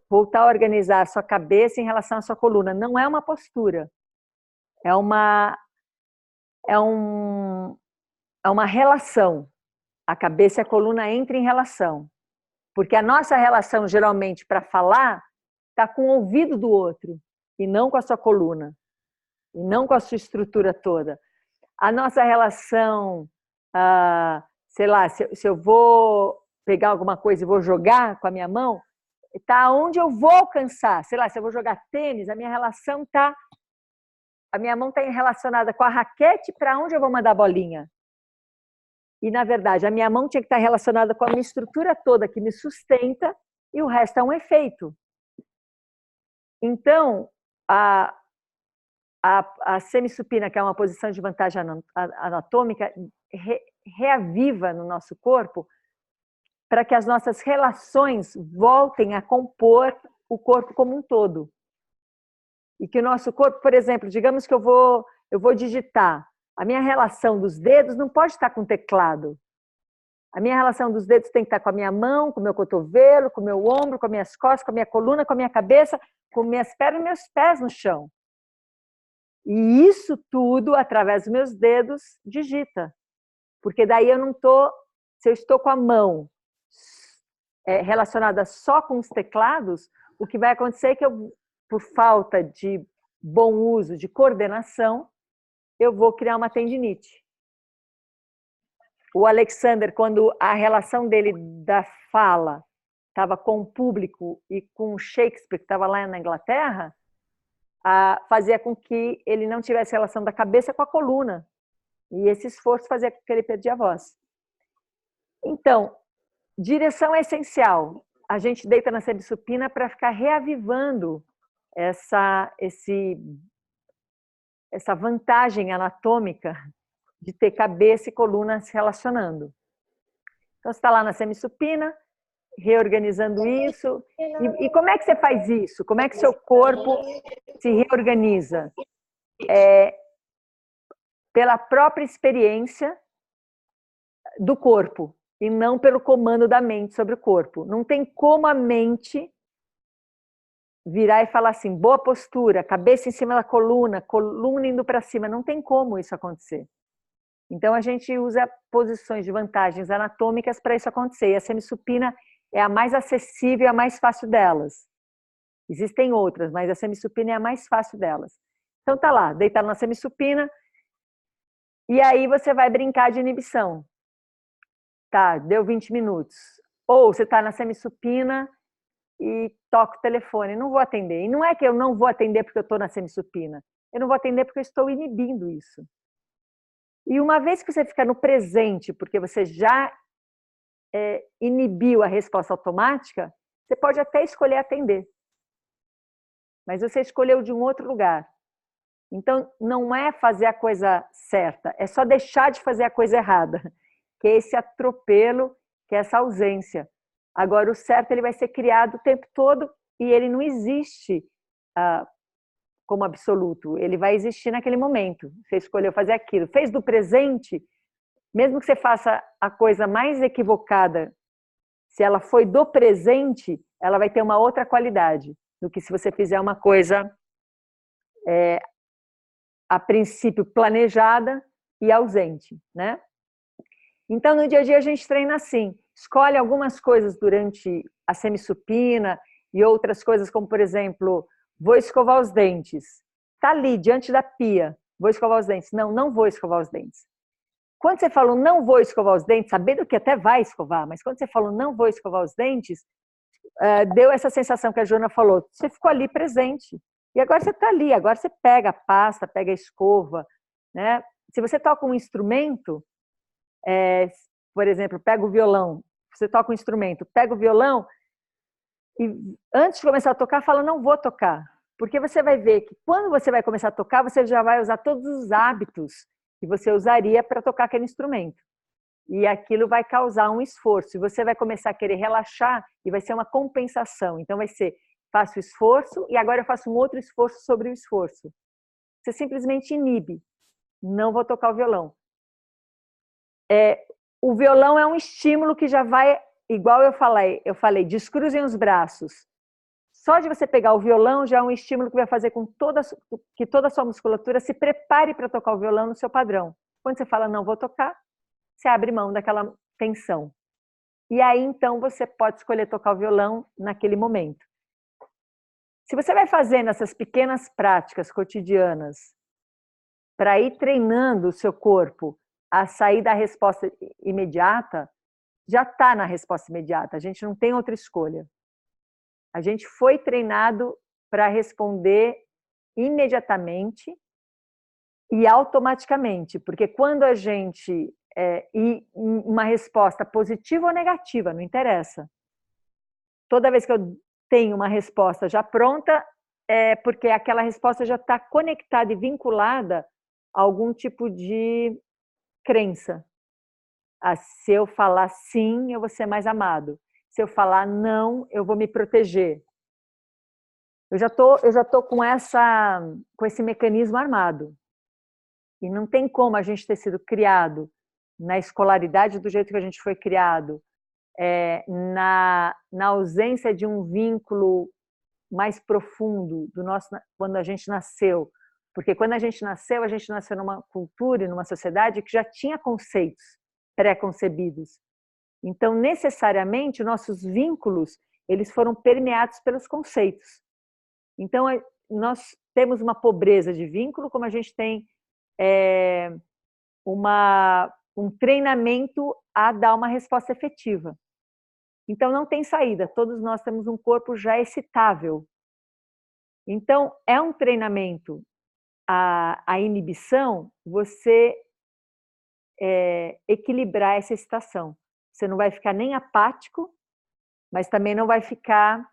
voltar a organizar a sua cabeça em relação à sua coluna. Não é uma postura, é uma relação. A cabeça e a coluna entram em relação. Porque a nossa relação, geralmente, para falar, está com o ouvido do outro, e não com a sua coluna, e não com a sua estrutura toda. A nossa relação, sei lá, se eu vou pegar alguma coisa e vou jogar com a minha mão, está onde eu vou alcançar. Sei lá, se eu vou jogar tênis, a minha relação está... A minha mão está relacionada com a raquete para onde eu vou mandar a bolinha. E, na verdade, a minha mão tinha que estar relacionada com a minha estrutura toda que me sustenta e o resto é um efeito. Então, a a semissupina, que é uma posição de vantagem anatômica, reaviva no nosso corpo para que as nossas relações voltem a compor o corpo como um todo. E que o nosso corpo, por exemplo, digamos que eu vou digitar, a minha relação dos dedos não pode estar com o teclado. A minha relação dos dedos tem que estar com a minha mão, com o meu cotovelo, com o meu ombro, com as minhas costas, com a minha coluna, com a minha cabeça, com minhas pernas e meus pés no chão. E isso tudo, através dos meus dedos, digita. Porque daí eu não estou... Se eu estou com a mão relacionada só com os teclados, o que vai acontecer é que eu, por falta de bom uso, de coordenação, eu vou criar uma tendinite. O Alexander, quando a relação dele da fala estava com o público e com Shakespeare, que estava lá na Inglaterra, fazia com que ele não tivesse relação da cabeça com a coluna. E esse esforço fazia com que ele perdia a voz. Então, direção é essencial. A gente deita na semissupina para ficar reavivando essa vantagem anatômica de ter cabeça e coluna se relacionando. Então, você está lá na semissupina, reorganizando isso. E como é que você faz isso? Como é que seu corpo se reorganiza? Pela própria experiência do corpo, e não pelo comando da mente sobre o corpo. Não tem como a mente virar e falar assim, boa postura, cabeça em cima da coluna, coluna indo para cima. Não tem como isso acontecer. Então, a gente usa posições de vantagens anatômicas para isso acontecer. E a semissupina é a mais acessível e a mais fácil delas. Existem outras, mas a semissupina é a mais fácil delas. Então, tá lá, deitado na semissupina, e aí você vai brincar de inibição. Tá, deu 20 minutos. Ou você está na semissupina e toca o telefone. Não vou atender. E não é que eu não vou atender porque eu estou na semissupina. Eu não vou atender porque eu estou inibindo isso. E uma vez que você fica no presente, porque você já inibiu a resposta automática, você pode até escolher atender. Mas você escolheu de um outro lugar. Então, não é fazer a coisa certa, é só deixar de fazer a coisa errada, que é esse atropelo, que é essa ausência. Agora, o certo ele vai ser criado o tempo todo e ele não existe como absoluto, ele vai existir naquele momento. Você escolheu fazer aquilo, fez do presente, mesmo que você faça a coisa mais equivocada, se ela foi do presente, ela vai ter uma outra qualidade do que se você fizer uma coisa a princípio planejada e ausente, né? Então, no dia a dia a gente treina assim, escolhe algumas coisas durante a semissupina e outras coisas como, por exemplo, vou escovar os dentes. Está ali, diante da pia, vou escovar os dentes. Não, não vou escovar os dentes. Quando você falou não vou escovar os dentes, sabendo que até vai escovar, mas quando você falou não vou escovar os dentes, deu essa sensação que a Joana falou, você ficou ali presente. E agora você está ali, agora você pega a pasta, pega a escova, né? Se você toca um instrumento, por exemplo, pega o violão, você toca um instrumento, pega o violão e antes de começar a tocar, fala não vou tocar. Porque você vai ver que quando você vai começar a tocar, você já vai usar todos os hábitos que você usaria para tocar aquele instrumento. E aquilo vai causar um esforço. E você vai começar a querer relaxar e vai ser uma compensação. Então vai ser, faço esforço e agora eu faço um outro esforço sobre o esforço. Você simplesmente inibe. Não vou tocar o violão. O violão é um estímulo que já vai, igual eu falei, descruzem os braços. Só de você pegar o violão já é um estímulo que vai fazer com que toda a sua musculatura se prepare para tocar o violão no seu padrão. Quando você fala não vou tocar, você abre mão daquela tensão. E aí, então, você pode escolher tocar o violão naquele momento. Se você vai fazendo essas pequenas práticas cotidianas para ir treinando o seu corpo a sair da resposta imediata, já está na resposta imediata. A gente não tem outra escolha. A gente foi treinado para responder imediatamente e automaticamente, porque quando a gente... e uma resposta positiva ou negativa, não interessa. Toda vez que eu tenho uma resposta já pronta, é porque aquela resposta já está conectada e vinculada a algum tipo de crença. Se eu falar sim, eu vou ser mais amado. Se eu falar não, eu vou me proteger. Eu já tô com esse mecanismo armado. E não tem como a gente ter sido criado na escolaridade do jeito que a gente foi criado, na ausência de um vínculo mais profundo do nosso quando a gente nasceu. Porque quando a gente nasceu numa cultura e numa sociedade que já tinha conceitos pré-concebidos. Então, necessariamente, nossos vínculos, eles foram permeados pelos conceitos. Então, nós temos uma pobreza de vínculo, como a gente tem um treinamento a dar uma resposta efetiva. Então, não tem saída. Todos nós temos um corpo já excitável. Então, é um treinamento. A inibição, você equilibrar essa excitação. Você não vai ficar nem apático, mas também não vai ficar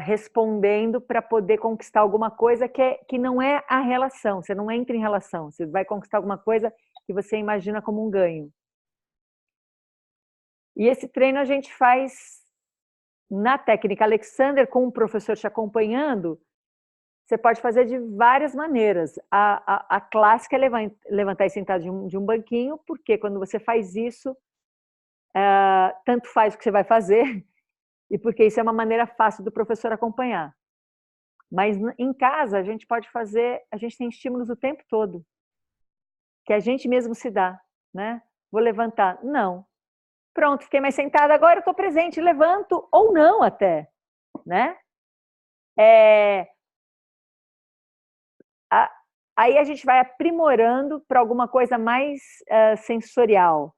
respondendo para poder conquistar alguma coisa que não é a relação. Você não entra em relação. Você vai conquistar alguma coisa que você imagina como um ganho. E esse treino a gente faz na técnica Alexander, com um professor te acompanhando. Você pode fazer de várias maneiras. A clássica é levantar e sentar de um banquinho, porque quando você faz isso, tanto faz o que você vai fazer, e porque isso é uma maneira fácil do professor acompanhar. Mas em casa, a gente pode fazer, a gente tem estímulos o tempo todo, que a gente mesmo se dá, né? Vou levantar. Não. Pronto, fiquei mais sentada, agora eu estou presente, levanto ou não até, né? Aí a gente vai aprimorando para alguma coisa mais sensorial,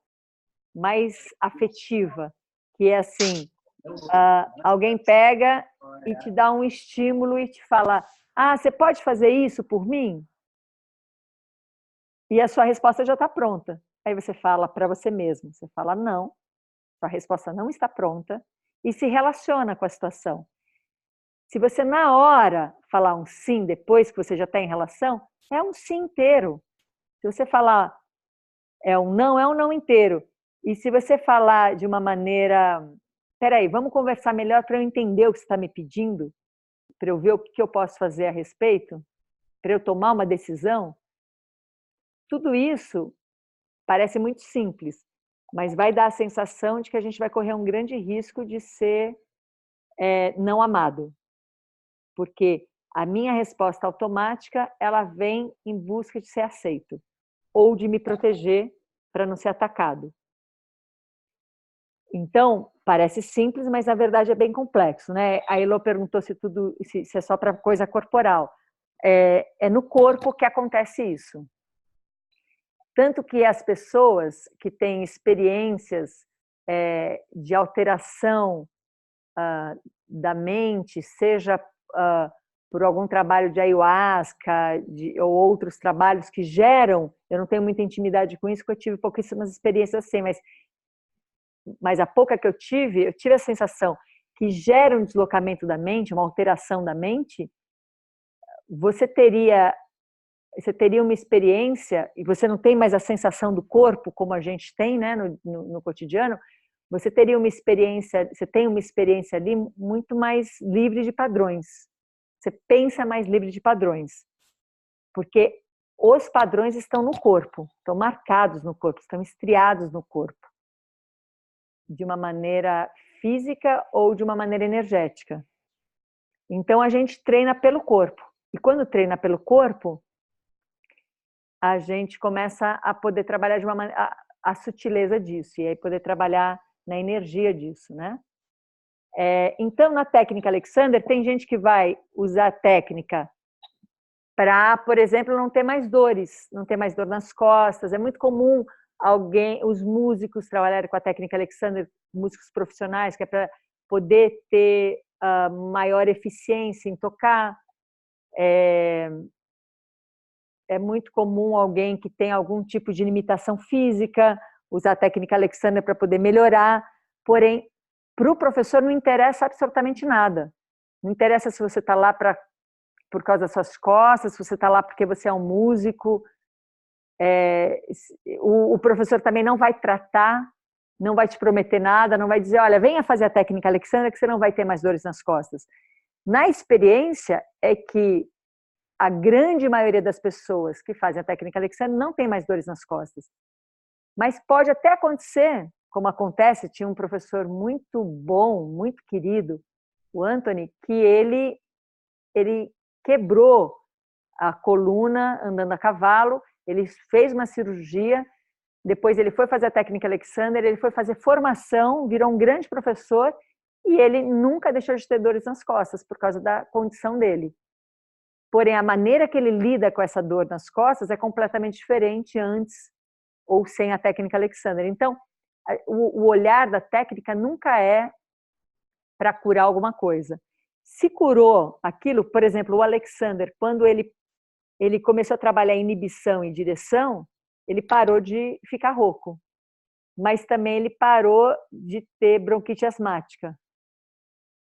mais afetiva, que é assim, alguém pega e te dá um estímulo e te fala, você pode fazer isso por mim? E a sua resposta já está pronta. Aí você fala para você mesmo, você fala não, sua resposta não está pronta, e se relaciona com a situação. Se você na hora falar um sim depois que você já está em relação, é um sim inteiro. Se você falar é um não inteiro. E se você falar de uma maneira, peraí, vamos conversar melhor para eu entender o que você está me pedindo, para eu ver o que eu posso fazer a respeito, para eu tomar uma decisão, tudo isso parece muito simples, mas vai dar a sensação de que a gente vai correr um grande risco de ser não amado. Porque a minha resposta automática, ela vem em busca de ser aceito ou de me proteger para não ser atacado. Então, parece simples, mas na verdade é bem complexo, né? A Elô perguntou se é só para coisa corporal. É no corpo que acontece isso. Tanto que as pessoas que têm experiências de alteração da mente, seja por algum trabalho de ayahuasca ou outros trabalhos que geram, eu não tenho muita intimidade com isso, porque eu tive pouquíssimas experiências assim, mas a pouca que eu tive a sensação que gera um deslocamento da mente, uma alteração da mente, você teria uma experiência, e você não tem mais a sensação do corpo como a gente tem, né, no cotidiano, você tem uma experiência ali muito mais livre de padrões. Você pensa mais livre de padrões. Porque os padrões estão no corpo, estão marcados no corpo, estão estriados no corpo. De uma maneira física ou de uma maneira energética. Então, a gente treina pelo corpo. E quando treina pelo corpo, a gente começa a poder trabalhar de uma maneira, a sutileza disso, e aí poder trabalhar na energia disso, né? Então, na técnica Alexander, tem gente que vai usar a técnica para, por exemplo, não ter mais dores, não ter mais dor nas costas. É muito comum os músicos trabalharem com a técnica Alexander, músicos profissionais, que é para poder ter maior eficiência em tocar. É muito comum alguém que tem algum tipo de limitação física usar a técnica Alexander para poder melhorar. Porém, para o professor não interessa absolutamente nada. Não interessa se você está lá para por causa das suas costas, se você está lá porque você é um músico. O professor também não vai tratar, não vai te prometer nada, não vai dizer, olha, venha fazer a técnica Alexandra que você não vai ter mais dores nas costas. Na experiência é que a grande maioria das pessoas que fazem a técnica Alexandra não tem mais dores nas costas. Mas pode até acontecer, como acontece, tinha um professor muito bom, muito querido, o Anthony, que ele quebrou a coluna andando a cavalo, ele fez uma cirurgia, depois ele foi fazer a técnica Alexander, ele foi fazer formação, virou um grande professor e ele nunca deixou de ter dores nas costas por causa da condição dele. Porém, a maneira que ele lida com essa dor nas costas é completamente diferente antes ou sem a técnica Alexander. Então, o olhar da técnica nunca é para curar alguma coisa. Se curou aquilo, por exemplo, o Alexander, quando ele começou a trabalhar inibição e direção, ele parou de ficar rouco. Mas também ele parou de ter bronquite asmática.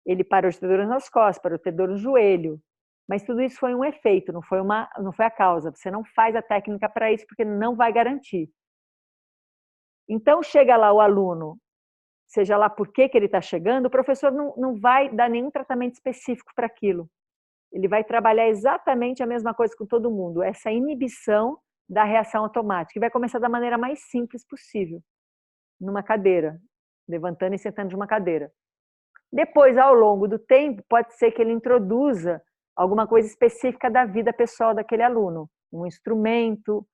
Ele parou de ter dor nas costas, parou de ter dor no joelho. Mas tudo isso foi um efeito, não foi a causa. Você não faz a técnica para isso, porque não vai garantir. Então, chega lá o aluno, seja lá por que ele está chegando, o professor não vai dar nenhum tratamento específico para aquilo. Ele vai trabalhar exatamente a mesma coisa com todo mundo, essa inibição da reação automática. E vai começar da maneira mais simples possível, numa cadeira, levantando e sentando de uma cadeira. Depois, ao longo do tempo, pode ser que ele introduza alguma coisa específica da vida pessoal daquele aluno, um instrumento,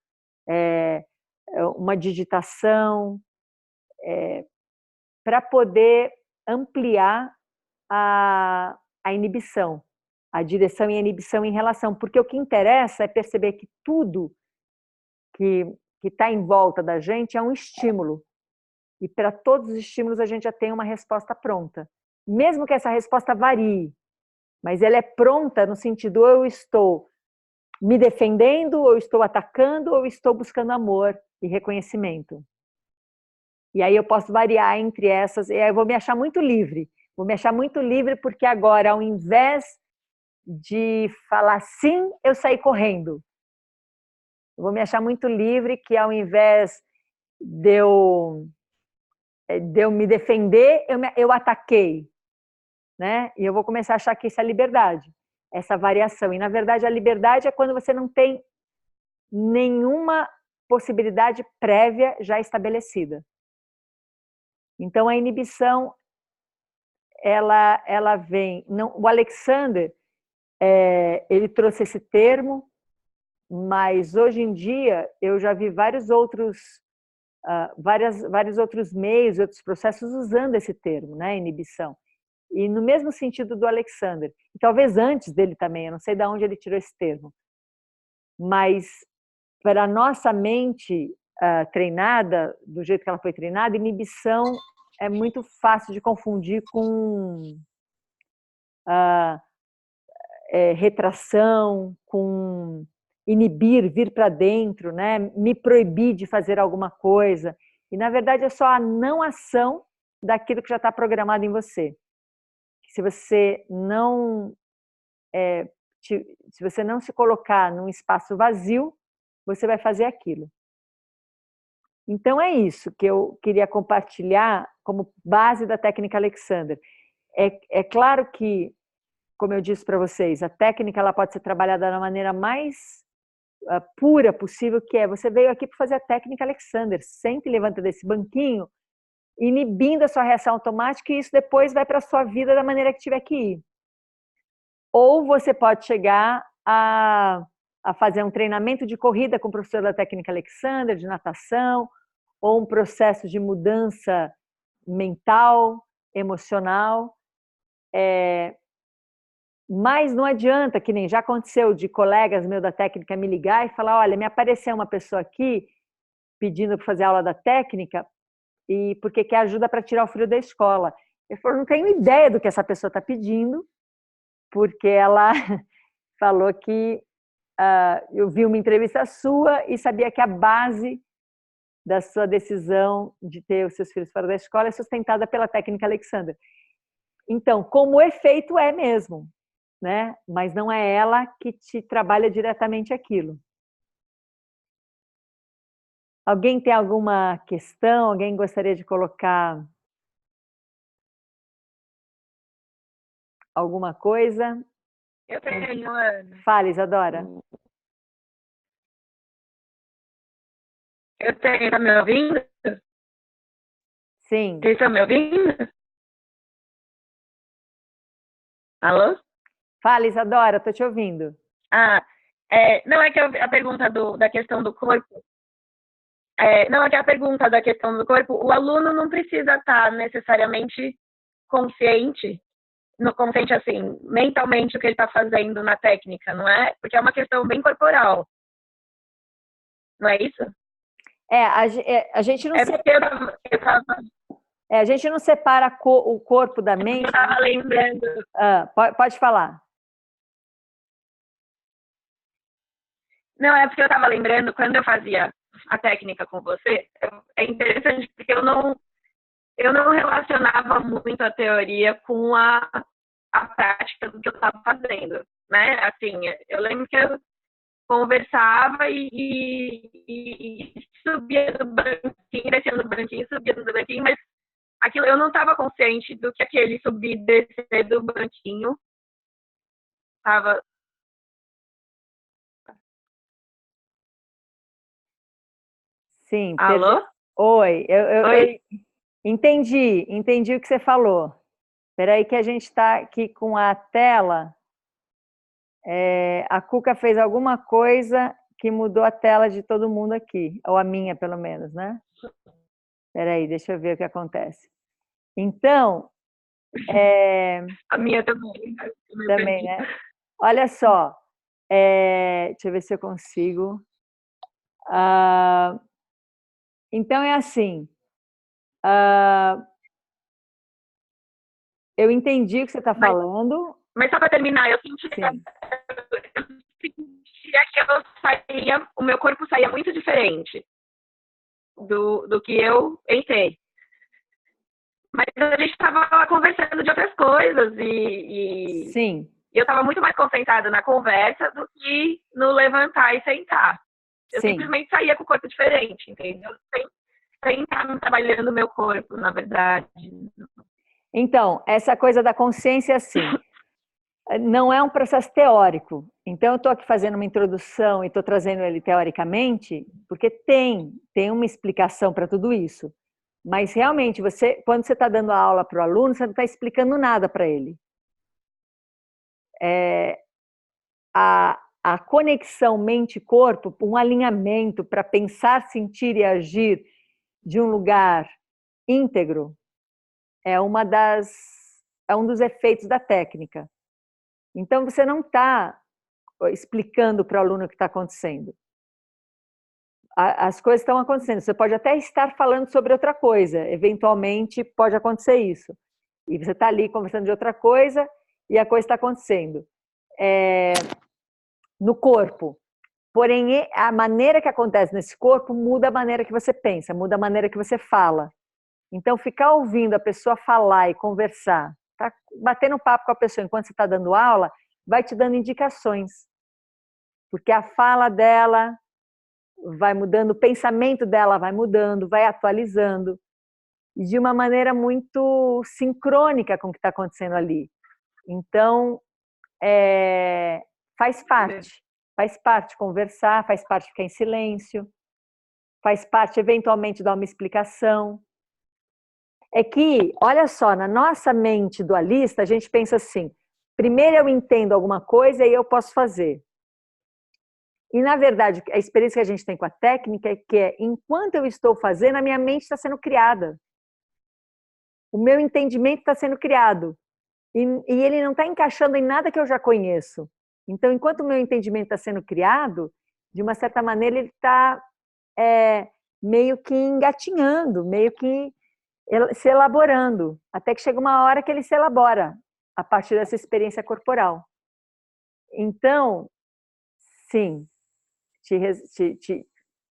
uma digitação, para poder ampliar a inibição, a direção e a inibição em relação, porque o que interessa é perceber que tudo que está em volta da gente é um estímulo, e para todos os estímulos a gente já tem uma resposta pronta, mesmo que essa resposta varie, mas ela é pronta no sentido, ou eu estou me defendendo, ou eu estou atacando, ou eu estou buscando amor e reconhecimento. E aí eu posso variar entre essas, e aí eu vou me achar muito livre. Vou me achar muito livre porque agora, ao invés de falar sim, eu saí correndo. Eu vou me achar muito livre que ao invés de eu me defender, eu ataquei. Né? E eu vou começar a achar que isso é liberdade, essa variação. E, na verdade, a liberdade é quando você não tem nenhuma possibilidade prévia já estabelecida. Então, a inibição, ela vem... Não, o Alexander, ele trouxe esse termo, mas hoje em dia eu já vi vários outros meios, outros processos usando esse termo, né? Inibição. E no mesmo sentido do Alexander, e talvez antes dele também, eu não sei de onde ele tirou esse termo, mas para a nossa mente treinada, do jeito que ela foi treinada, inibição é muito fácil de confundir com retração, com inibir, vir para dentro, né? Me proibir de fazer alguma coisa. E, na verdade, é só a não ação daquilo que já está programado em você. Se você não se colocar num espaço vazio, você vai fazer aquilo. Então é isso que eu queria compartilhar como base da técnica Alexander. É claro que, como eu disse para vocês, a técnica ela pode ser trabalhada da maneira mais pura possível, que é você veio aqui para fazer a técnica Alexander, sente e levanta desse banquinho, inibindo a sua reação automática, e isso depois vai para a sua vida da maneira que tiver que ir. Ou você pode chegar a fazer um treinamento de corrida com o professor da técnica Alexander, de natação, ou um processo de mudança mental, emocional. Mas não adianta, que nem já aconteceu de colegas meus da técnica me ligar e falar, olha, me apareceu uma pessoa aqui pedindo para fazer aula da técnica e porque quer ajuda para tirar o filho da escola. Eu falei, não tenho ideia do que essa pessoa está pedindo, porque ela falou que eu vi uma entrevista sua e sabia que a base da sua decisão de ter os seus filhos fora da escola é sustentada pela técnica Alexander. Então, como o efeito é mesmo. né? Mas não é ela que te trabalha diretamente aquilo. Alguém tem alguma questão? Alguém gostaria de colocar alguma coisa? Eu tenho, Ana. Fale, Isadora. Eu tenho, tá me ouvindo? Sim. Vocês estão me ouvindo? Alô? Fale, Isadora, estou te ouvindo. Não é que a pergunta da questão do corpo. Não é que a pergunta da questão do corpo, o aluno não precisa estar necessariamente consciente, no consciente assim, mentalmente o que ele está fazendo na técnica, não é? Porque é uma questão bem corporal. Não é isso? A gente não porque eu tava... a gente não separa o corpo da mente. Eu estava lembrando. Pode falar. Não, é porque eu estava lembrando, quando eu fazia a técnica com você, é interessante porque eu não relacionava muito a teoria com a prática do que eu estava fazendo, né? Assim, eu lembro que eu conversava e subia do banquinho, descia do banquinho, subia do banquinho, mas aquilo eu não estava consciente do que aquele subir e descer do banquinho estava. Sim. Alô? Oi. Oi? Eu entendi o que você falou. Espera aí que a gente está aqui com a tela. A Cuca fez alguma coisa que mudou a tela de todo mundo aqui, ou a minha, pelo menos, né? Espera aí, deixa eu ver o que acontece. Então... A minha também. Também, né? Olha só. Deixa eu ver se eu consigo. Então, é assim. Eu entendi o que você está falando. Mas só para terminar, eu sentia que eu saía, o meu corpo saía muito diferente do que eu entrei. Mas a gente estava conversando de outras coisas Sim. eu estava muito mais concentrada na conversa do que no levantar e sentar. Eu simplesmente saía com o corpo diferente, entendeu? Sem estar trabalhando o meu corpo, na verdade. Então, essa coisa da consciência, assim, não é um processo teórico. Então, eu estou aqui fazendo uma introdução e estou trazendo ele teoricamente, porque tem uma explicação para tudo isso. Mas, realmente, quando você está dando aula para o aluno, você não está explicando nada para ele. A conexão mente-corpo, um alinhamento para pensar, sentir e agir de um lugar íntegro, é um dos efeitos da técnica. Então, você não está explicando para o aluno o que está acontecendo. As coisas estão acontecendo. Você pode até estar falando sobre outra coisa. Eventualmente, pode acontecer isso. E você está ali conversando de outra coisa e a coisa está acontecendo. No corpo. Porém, a maneira que acontece nesse corpo muda a maneira que você pensa, muda a maneira que você fala. Então, ficar ouvindo a pessoa falar e conversar, tá batendo papo com a pessoa enquanto você está dando aula, vai te dando indicações. Porque a fala dela vai mudando, o pensamento dela vai mudando, vai atualizando. E de uma maneira muito sincrônica com o que está acontecendo ali. Então, faz parte conversar, faz parte ficar em silêncio, faz parte eventualmente dar uma explicação. É que, olha só, na nossa mente dualista, a gente pensa assim, primeiro eu entendo alguma coisa e eu posso fazer. E, na verdade, a experiência que a gente tem com a técnica é que, enquanto eu estou fazendo, a minha mente está sendo criada. O meu entendimento está sendo criado. E ele não está encaixando em nada que eu já conheço. Então, enquanto o meu entendimento está sendo criado, de uma certa maneira, ele está meio que engatinhando, meio que se elaborando, até que chega uma hora que ele se elabora a partir dessa experiência corporal. Então, sim,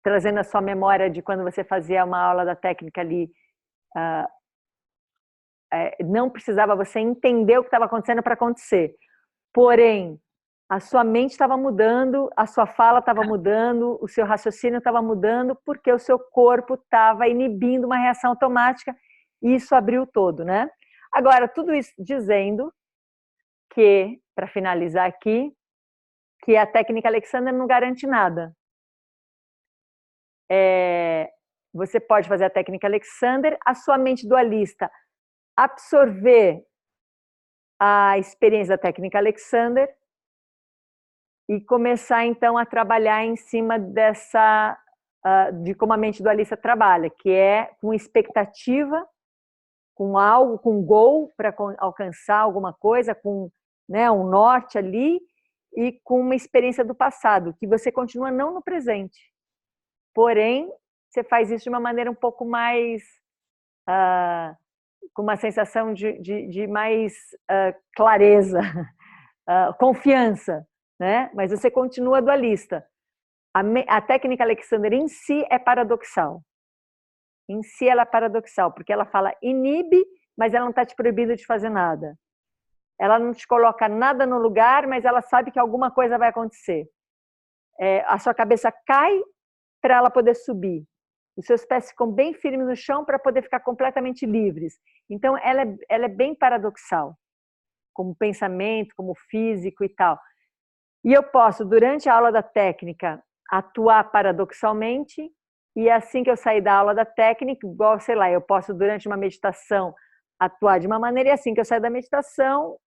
trazendo a sua memória de quando você fazia uma aula da técnica ali, não precisava você entender o que estava acontecendo para acontecer. Porém, a sua mente estava mudando, a sua fala estava mudando, o seu raciocínio estava mudando, porque o seu corpo estava inibindo uma reação automática e isso abriu todo, né? Agora, tudo isso dizendo que, para finalizar aqui, que a técnica Alexander não garante nada. Você pode fazer a técnica Alexander, a sua mente dualista absorver a experiência da técnica Alexander e começar então a trabalhar em cima dessa de como a mente dualista trabalha, que é com expectativa, com algo, com goal para alcançar alguma coisa, com, né, um norte ali e com uma experiência do passado, que você continua não no presente. Porém, você faz isso de uma maneira um pouco mais com uma sensação de mais clareza, confiança, né? Mas você continua dualista. A técnica Alexander em si é paradoxal. Em si ela é paradoxal, porque ela fala inibe, mas ela não está te proibindo de fazer nada. Ela não te coloca nada no lugar, mas ela sabe que alguma coisa vai acontecer. A sua cabeça cai para ela poder subir. Os seus pés ficam bem firmes no chão para poder ficar completamente livres. Então, ela é bem paradoxal, como pensamento, como físico e tal. E eu posso, durante a aula da técnica, atuar paradoxalmente, e assim que eu sair da aula da técnica, igual, sei lá, eu posso, durante uma meditação, atuar de uma maneira, e assim que eu sair da meditação,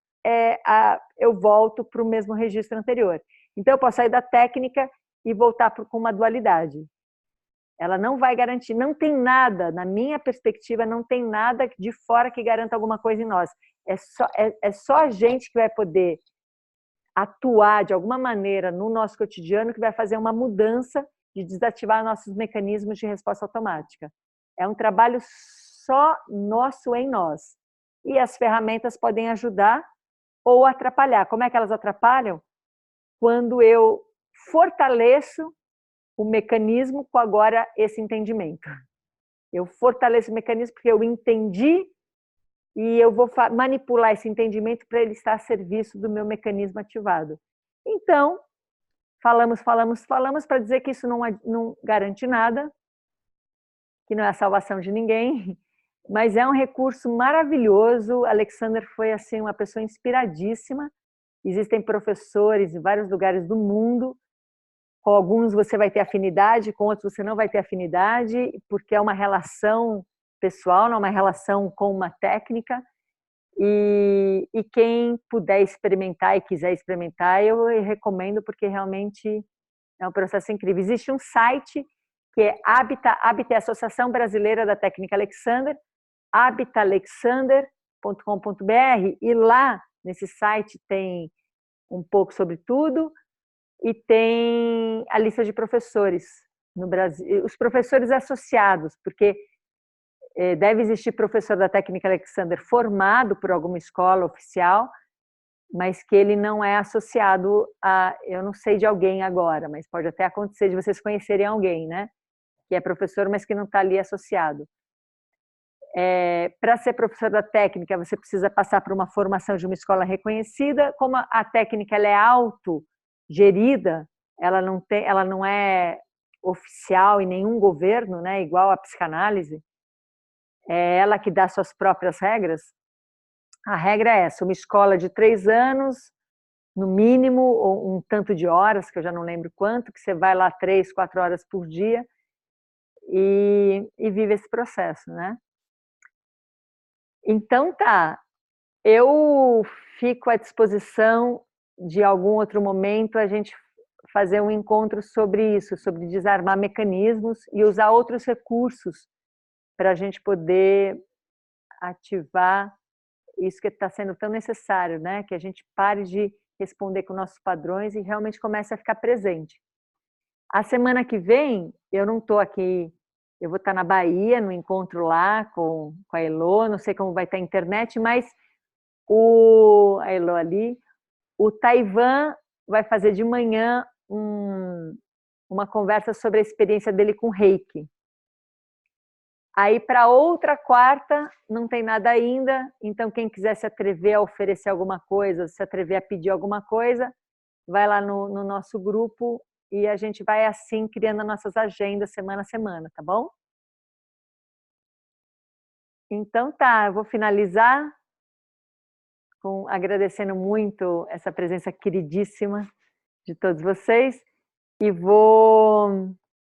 eu volto para o mesmo registro anterior. Então, eu posso sair da técnica e voltar com uma dualidade. Ela não vai garantir, não tem nada, na minha perspectiva, não tem nada de fora que garanta alguma coisa em nós. É só a gente que vai poder atuar de alguma maneira no nosso cotidiano que vai fazer uma mudança de desativar nossos mecanismos de resposta automática. É um trabalho só nosso em nós. E as ferramentas podem ajudar ou atrapalhar. Como é que elas atrapalham? Quando eu fortaleço o mecanismo com agora esse entendimento. Eu fortaleço o mecanismo porque eu entendi e eu vou manipular esse entendimento para ele estar a serviço do meu mecanismo ativado. Então, falamos para dizer que isso não garante nada, que não é a salvação de ninguém, mas é um recurso maravilhoso. Alexander foi assim uma pessoa inspiradíssima. Existem professores em vários lugares do mundo. Com alguns você vai ter afinidade, com outros você não vai ter afinidade, porque é uma relação pessoal, não é uma relação com uma técnica. E quem puder experimentar e quiser experimentar, eu recomendo, porque realmente é um processo incrível. Existe um site que é Habita é a Associação Brasileira da Técnica Alexander, habitalexander.com.br, e lá nesse site tem um pouco sobre tudo, e tem a lista de professores no Brasil, os professores associados, porque deve existir professor da técnica Alexander formado por alguma escola oficial, mas que ele não é associado a, eu não sei de alguém agora, mas pode até acontecer de vocês conhecerem alguém, né? Que é professor, mas que não está ali associado. Para ser professor da técnica, você precisa passar por uma formação de uma escola reconhecida. Como a técnica ela é autogerida, ela não é oficial em nenhum governo, né? Igual a psicanálise. É ela que dá suas próprias regras. A regra é essa: uma escola de 3 anos, no mínimo, ou um tanto de horas, que eu já não lembro quanto, que você vai lá 3, 4 horas por dia e vive esse processo, né? Então tá, eu fico à disposição de algum outro momento a gente fazer um encontro sobre isso, sobre desarmar mecanismos e usar outros recursos para a gente poder ativar isso que está sendo tão necessário, né? Que a gente pare de responder com nossos padrões e realmente comece a ficar presente. A semana que vem, eu não estou aqui, eu vou estar na Bahia, no encontro lá com a Elô, não sei como vai estar a internet, mas a Elô ali, o Taiwan vai fazer de manhã uma conversa sobre a experiência dele com Reiki. Aí, para outra quarta, não tem nada ainda. Então, quem quiser se atrever a oferecer alguma coisa, se atrever a pedir alguma coisa, vai lá no nosso grupo e a gente vai assim criando as nossas agendas semana a semana, tá bom? Então tá, eu vou finalizar agradecendo muito essa presença queridíssima de todos vocês e vou